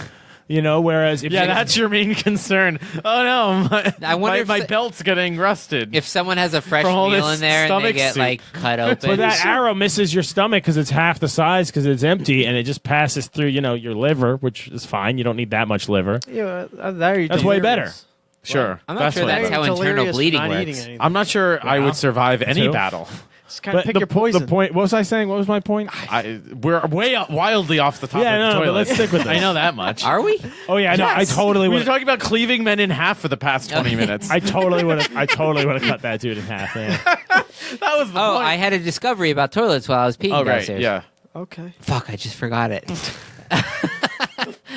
Whereas if yeah, you, that's your main concern. Oh no, I wonder if my the- belt's getting rusted. If someone has a fresh From all meal this in there and they stomach get soup. like cut open, but that arrow misses your stomach because it's half the size because it's empty and it just passes through your liver, which is fine. You don't need that much liver. Yeah, there you That's way better. sure, I'm not sure that's what- how internal bleeding works. I'm not sure I would survive any too. battle. Just kind of pick your the poison. point. What was I saying? What was my point? We're wildly off the top Yeah, of the no, toilet. but let's stick with I this. know that much. Are we? Oh yeah, no, I totally We were would. talking about cleaving men in half for the past 20 minutes. I totally would have. I totally would have cut that dude in half. Man. that was the Oh, point. I had a discovery about toilets while I was peeing Oh, right. downstairs. Yeah. Okay. Fuck, I just forgot it.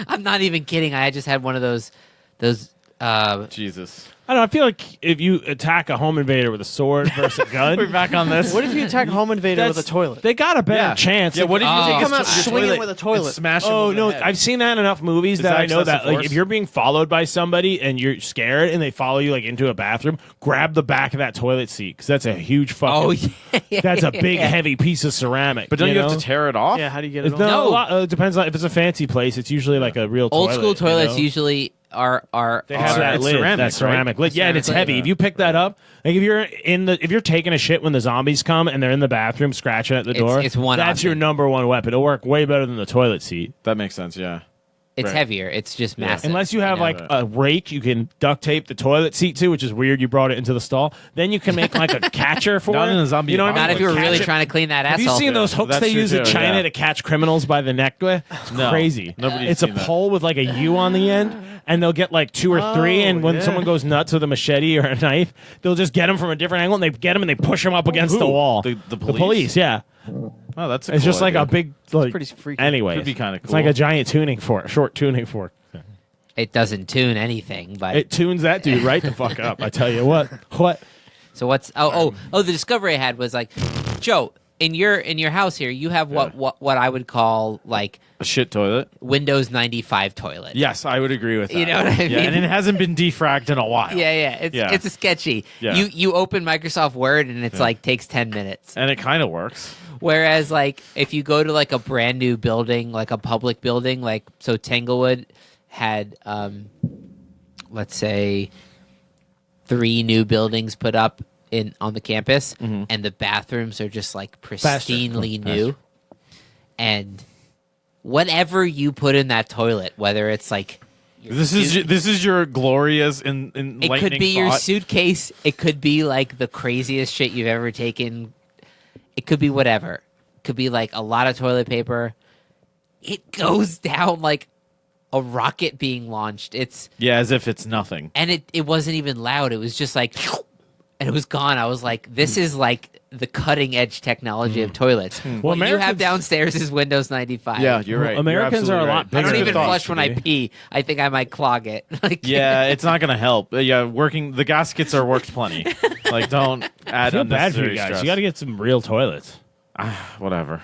I'm not even kidding. I just had one of those Jesus. I don't know. I feel like if you attack a home invader with a sword versus a gun, We're back on this. What if you attack a home invader with a that's- toilet? They got a better Yeah. chance. Yeah, what if you Oh. take Come out your swinging toilet with a toilet. and smash him Oh over no! the head? I've seen that in enough movies that that I know that excessive force? if you're being followed by somebody and you're scared and they follow you into a bathroom, grab the back of that toilet seat because that's a huge fucking. Oh yeah, That's a big heavy piece of ceramic. But don't you have know? to tear it off? Yeah, how do you get it It's on? no, it depends on if it's a fancy place. It's usually like a real old toilet, school toilets you know? usually are They have that it's lid, ceramic, that ceramic lid. Yeah, and it's Ceramic heavy. lid. If you pick that up, like if you're taking a shit when the zombies come and they're in the bathroom scratching at the door, it's one that's option. your number one weapon. It'll work way better than the toilet seat. That makes sense, yeah. it's Right. heavier. It's just massive. Unless you have know? like a rake you can duct tape the toilet seat to, which is weird. You brought it into the stall. Then you can make like a catcher for Not it. in a zombie You know what I mean? Not if you were really Catch it. trying to clean that Have asshole. you seen those hooks That's they true use in too, China yeah. to catch criminals by the neck with? It's No, crazy. nobody's It's a seen that. pole with like a U on the end, and they'll get like 2 or 3, and when yeah. someone goes nuts with a machete or a knife, they'll just get them from a different angle, and they get them and they push them up against Who? the wall. The The police? police, yeah. Oh, that's a It's cool just like idea. a big, like, pretty freaky. Anyway, Could be kinda It's like cool. a giant tuning fork, short tuning fork. It doesn't tune anything, but It tunes that dude right the fuck up. I tell you what. What? so what's the discovery I had was like, Joe, in your house here, you have what I would call like a shit toilet. Windows 95 toilet. Yes, I would agree with that. You know what I Yeah, mean? and it hasn't been defragged in a while. Yeah. It's a sketchy. Yeah. You open Microsoft Word and it's like takes 10 minutes. And it kind of works. Whereas like if you go to like a brand new building, like a public building, like so Tanglewood had let's say 3 new buildings put up on the campus, and the bathrooms are just like pristinely new. And whatever you put in that toilet, whether it's like This is your glorious in it lightning could be your thought. suitcase, it could be like the craziest shit you've ever taken. It could be whatever. It could be like a lot of toilet paper. It goes down like a rocket being launched. Yeah, as if it's nothing. And it wasn't even loud. It was just like, and it was gone. I was like, this is like the cutting edge technology of toilets. What you have Americans- downstairs is Windows 95. Yeah, you're right. Americans You're are a absolutely lot right. bigger I don't than even thought flush to when I be. pee. I think I might clog it. Like, Yeah, it's not going to help. Yeah, the gaskets are worked plenty. Like, don't I add feel bad for unnecessary you guys. stress. You got to get some real toilets. Whatever.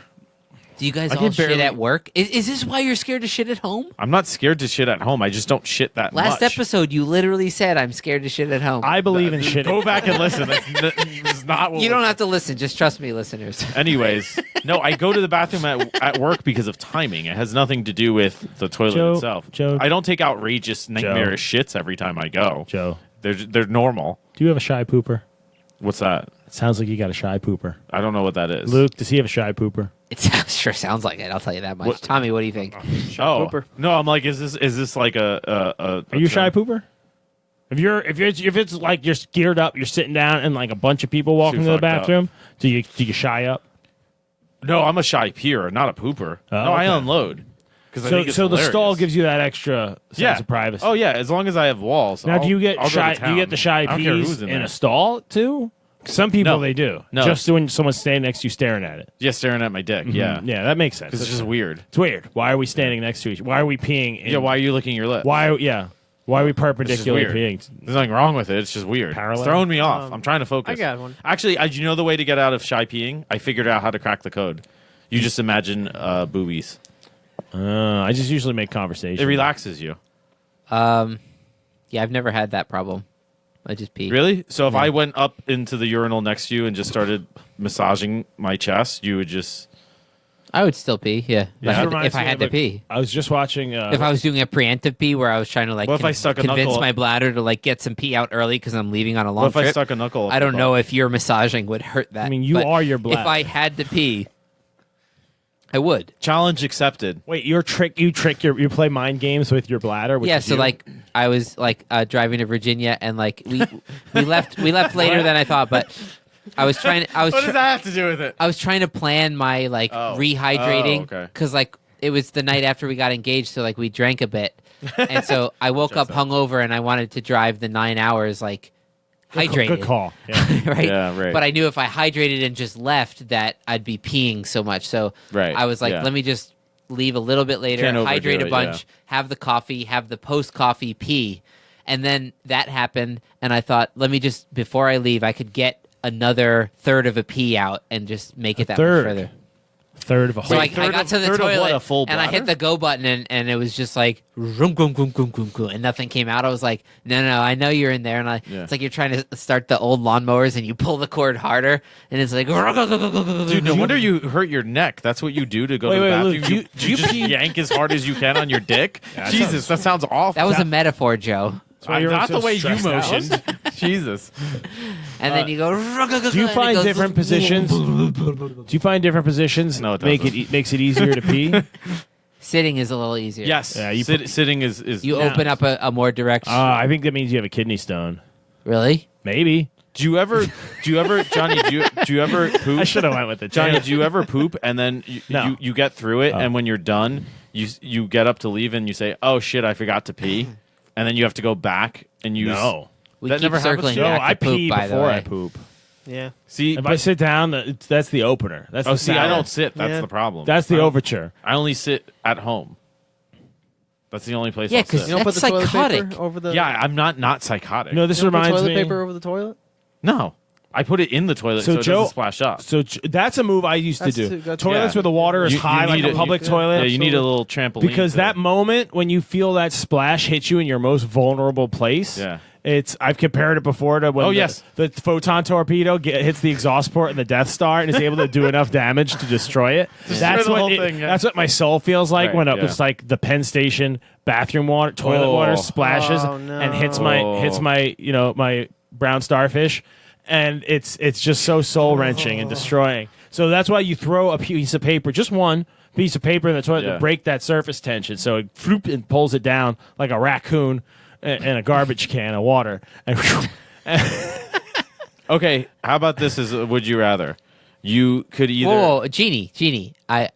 do you guys I all can shit barely- at work? Is this why you're scared to shit at home? I'm not scared to shit at home. I just don't shit that Last much. episode, you literally said, I'm scared to shit at home. I believe in shit. Go back and listen. That's not what You don't we're- have to listen. Just trust me, listeners. Anyways, no, I go to the bathroom at work because of timing. It has nothing to do with the toilet Joe, itself. Joe. I don't take outrageous, nightmarish shits every time I go. Joe, They're normal. do you have a shy pooper? What's that? It sounds like you got a shy pooper. I don't know what that is. Luke, does he have a shy pooper? It sure sounds like it. I'll tell you that much. What- Tommy, what do you think? Oh pooper. no, I'm like, is this like a Are you a shy pooper? If it's like you're geared up, you're sitting down, and like a bunch of people walking Too to the fucked up. bathroom, do you shy up? No, I'm a shy peer, not a pooper. Oh, no, I okay. unload. Because So the stall gives you that extra sense of privacy. Oh yeah, as long as I have walls. Now, do you get I'll go to shy? Do you town. get the shy I don't care peas who's in there. a stall too? Some people, No. they do. No. Just when someone's standing next to you staring at it. Yeah, staring at my dick. Yeah. Yeah, that makes sense. Because it's just weird. It's weird. Why are we standing next to each? Why are we peeing? Yeah, why are you licking your lips? Why are we perpendicularly weird. peeing? There's nothing wrong with it. It's just weird. Parallel? It's throwing me off. I'm trying to focus. I got one. Actually, do you know the way to get out of shy peeing? I figured out how to crack the code. You just imagine boobies. I just usually make conversation. It relaxes you. Yeah, I've never had that problem. I just pee. Really? So if I went up into the urinal next to you and just started massaging my chest, you would just... I would still pee. Yeah, That reminds if I me had of to a- pee. I was just watching. If I was doing a preemptive pee where I was trying to like What if I stuck a convince knuckle- my bladder to like get some pee out early because I'm leaving on a long What if trip. I stuck a knuckle up I don't the know butt? if your massaging would hurt that. I mean, you but are your If bladder. I had to pee, I would. Challenge accepted. Wait, you play mind games with your bladder? Which Yeah, is so you? like I was like driving to Virginia and like we left later than I thought, but I was trying. What does that have to do with it? I was trying to plan my like rehydrating okay. because like it was the night after we got engaged, so like we drank a bit, and so I woke up hungover and I wanted to drive the 9 hours like hydrated. Good call. Yeah. right? Yeah, right. But I knew if I hydrated and just left that I'd be peeing so much. So Right, I was like, yeah. let me just leave a little bit later, Can't overdo hydrate a it, bunch, yeah. have the coffee, have the post-coffee pee. And then that happened, and I thought, let me just, before I leave, I could get another third of a pee out and just make it that third? much further. Third of a So whole. I got to the third of what, toilet a full and I hit bladder? the go button and it was just like vroom, vroom, vroom, vroom, vroom, vroom, and nothing came out. I was like, no, I know you're in there. And Yeah. it's like you're trying to start the old lawnmowers and you pull the cord harder and it's like, Dude, no wonder you hurt your neck. That's what you do to go Wait, to the wait, bathroom. Luke, you do you just pee- yank as hard as you can on your dick? Jesus, that sounds awful. that was a metaphor, Joe. why you're not so the way you stressed out. motioned. Jesus. And then you go. Do you find different positions? Do you find different positions No, it make doesn't. makes it easier to pee? Sitting is a little easier. Yes. Yeah, you sitting is You open up a more direct. I think that means you have a kidney stone. Really? Maybe. Do you ever, Johnny? Do you ever poop? I should have went with it. Johnny, do you ever poop and then No. you get through it, and when you're done, you get up to leave and you say, "Oh shit, I forgot to pee," and then you have to go back and use. No. We That keep never happens circling to you? No, back I to poop, pee by the before way. I poop. Yeah. See, If I sit down, that's the opener. That's oh, the see, I sound. don't sit. That's Yeah. the problem. That's the overture. I only sit at home. That's the only place. Yeah, I'll 'cause sit. You don't put That's the toilet psychotic. paper over the. Yeah, I'm not psychotic. No, this You don't put reminds toilet me. paper over the toilet. No, I put it in the toilet so, So it Joe- doesn't splash up. So that's a move I used That's to too- do. that's- Toilets yeah. where the water is You high, like need a it- public you- toilet. Yeah, you need a little trampoline Because to- that moment when you feel that splash hit you in your most vulnerable place, Yeah. I've compared it before to when Oh, yes. the photon torpedo hits the exhaust port in the Death Star and is able to do enough damage to destroy it. That's the what whole thing, yeah. that's what my soul feels like Right, when yeah. it's like the Penn Station bathroom water, toilet water splashes Oh, no. and hits my my brown starfish. And it's just so soul wrenching and destroying. So that's why you throw a piece of paper, just one piece of paper in the toilet Yeah. to break that surface tension. So it floop and pulls it down like a raccoon in a garbage can of water. And Okay, how about this? As a would you rather? You could either. Whoa, Genie. I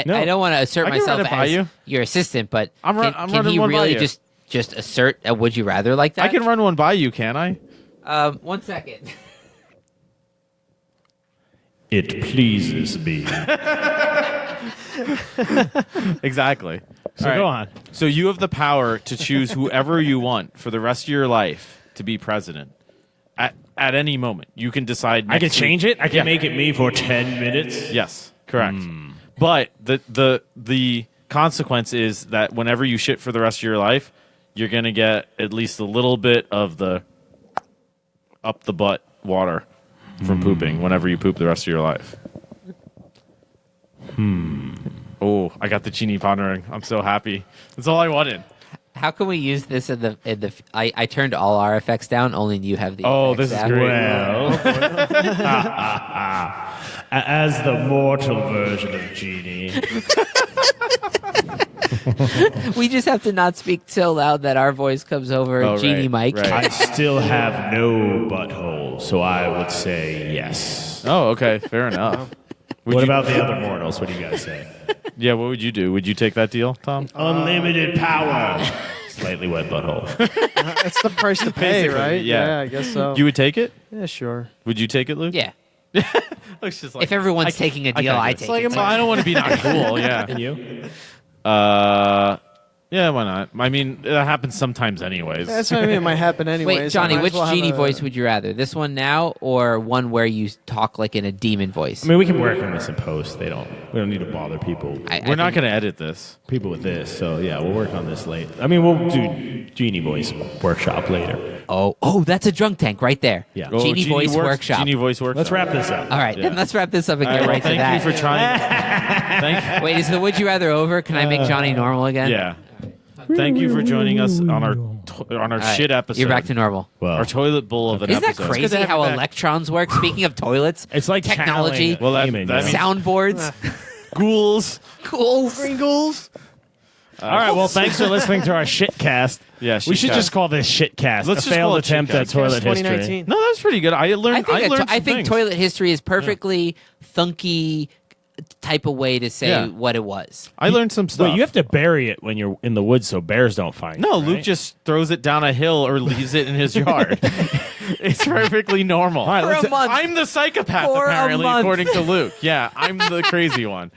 No. don't want to assert I can myself run it by as you. your assistant, but I'm can running he one by really you. just assert a would you rather like that? I can run one by you, can I? 1 second. it pleases me. Exactly. So All right. go on. So you have the power to choose whoever you want for the rest of your life to be president. At any moment, you can decide. I can change it. I can Yeah. make it me for 10 minutes. Yes, correct. But the consequence is that whenever you shit for the rest of your life, you're gonna get at least a little bit of the up the butt water from pooping whenever you poop the rest of your life. Oh, I got the genie pondering. I'm so happy. That's all I wanted. How can we use this in the? I turned all our effects down. Only you have the. Oh, effects this is down. great. Well, as the mortal version of Genie. We just have to not speak so loud that our voice comes over Oh, Genie right, mic. right. I still have no butthole, so I would say yes. Oh, okay, fair enough. Would What you- about the other mortals? What do you guys say? Yeah, what would you do? Would you take that deal, Tom? Unlimited power. Slightly wet butthole. That's the price to pay, Basically, right? yeah. I guess so. You would take it? Yeah, sure. Would you take it, Luke? Yeah. Luke's just like, If everyone's taking a deal, can't do I this. take like it. a Well, I don't want to be not cool. Yeah. And you? Yeah, why not? I mean, it happens sometimes anyways. That's what I mean. It might happen anyways. Wait, Johnny, I might which as well have genie a- voice would you rather? This one now or one where you talk like in a demon voice? I mean, we can work on this in post. We don't need to bother people. We're not going to edit this. People with this. So yeah, we'll work on this late. I mean, we'll do Genie voice workshop later. Oh, that's a drunk tank right there. Yeah. Oh, Genie voice works- workshop. Genie voice workshop. Let's wrap this up. All right, then let's wrap this up and All get right, well, right to thank that. you for trying. Wait, is the would you rather over? Can I make Johnny normal again? Yeah. Thank you for joining us on our All right, shit episode. You're back to normal. Well, our toilet bowl of an Isn't that episode. crazy have how you back. electrons work? Speaking of toilets, it's like technology, channeling Well, that- Eamon, that you know? means- soundboards, Ghouls. ghouls. Pringles. All right. Well, thanks for listening to our shit cast. Yeah, we should shitcast. just call this shit cast. Let's a just call failed it attempt at shitcast. toilet history. 2019. No, that's pretty good. I learned. I learned. I some think things. toilet history is perfectly thunky type of way to say Yeah. what it was. I learned some stuff. But you have to bury it when you're in the woods so bears don't find No, it. Luke right? just throws it down a hill or leaves it in his yard. It's perfectly normal. All right, For let's- a month. I'm the psychopath, For a apparently, month. according to Luke. Yeah, I'm the crazy one.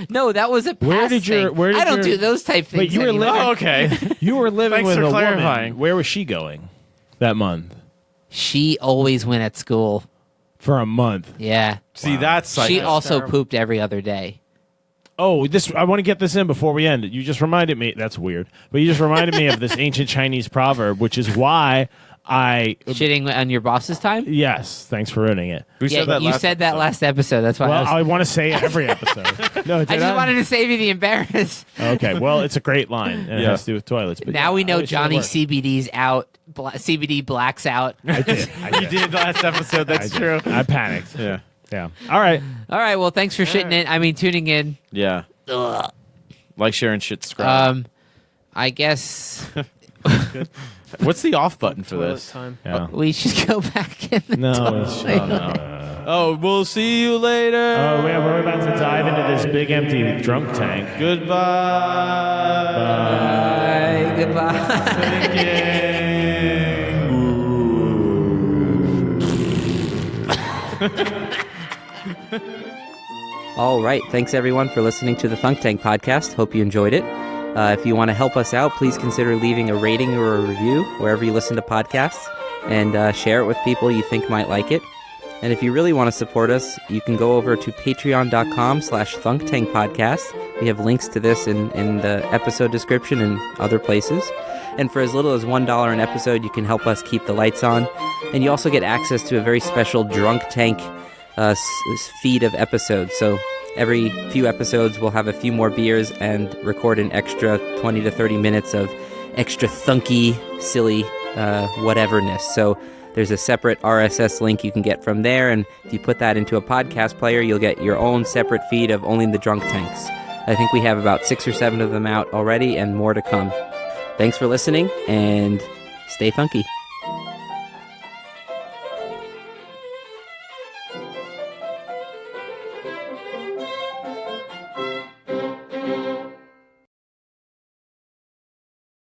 No, that was a past Where did your- thing. where did I don't your- do those type things. Wait, you were anymore. living- Oh, okay. You were living Thanks with for a clarifying. woman. Where was she going that month? She always went at school. For a month. Yeah. See, that's She psycho. also terrible. pooped every other day. Oh, I want to get this in before we end it. You just reminded me. That's weird. But you just reminded me of this ancient Chinese proverb, which is why Shitting on your boss's time? Yes, thanks for ruining it. We Yeah, said that you last said that episode. last episode. That's why Well, I I want to say it every episode. No, I just wanted to save you the embarrass. Okay, well, it's a great line, and it Yeah. has to do with toilets. But Now we know I wish it Johnny worked. CBD's out. CBD blacks out. I did. You did last episode. That's I true. did. I panicked. Yeah. Yeah. All right. All right. Well, thanks for shitting in. I mean, tuning in. Yeah. Like, share, and shit, subscribe. I guess What's the off button for Toilet this? time. Yeah. we should go back in the No. toilet. Oh, we'll see you later. Oh, we're about to dive into this big empty drunk tank. Goodbye. Bye. Goodbye. All right. Thanks, everyone, for listening to the Thunk Tank podcast. Hope you enjoyed it. If you want to help us out, please consider leaving a rating or a review wherever you listen to podcasts, and share it with people you think might like it. And if you really want to support us, you can go over to patreon.com/ThunkTankPodcast. We have links to this in the episode description and other places. And for as little as $1 an episode, you can help us keep the lights on. And you also get access to a very special Drunk Tank feed of episodes. So every few episodes, we'll have a few more beers and record an extra 20 to 30 minutes of extra thunky, silly whateverness. So there's a separate RSS link you can get from there, and if you put that into a podcast player, you'll get your own separate feed of only the Drunk Tanks. I think we have about 6 or 7 of them out already, and more to come. Thanks for listening, and stay funky.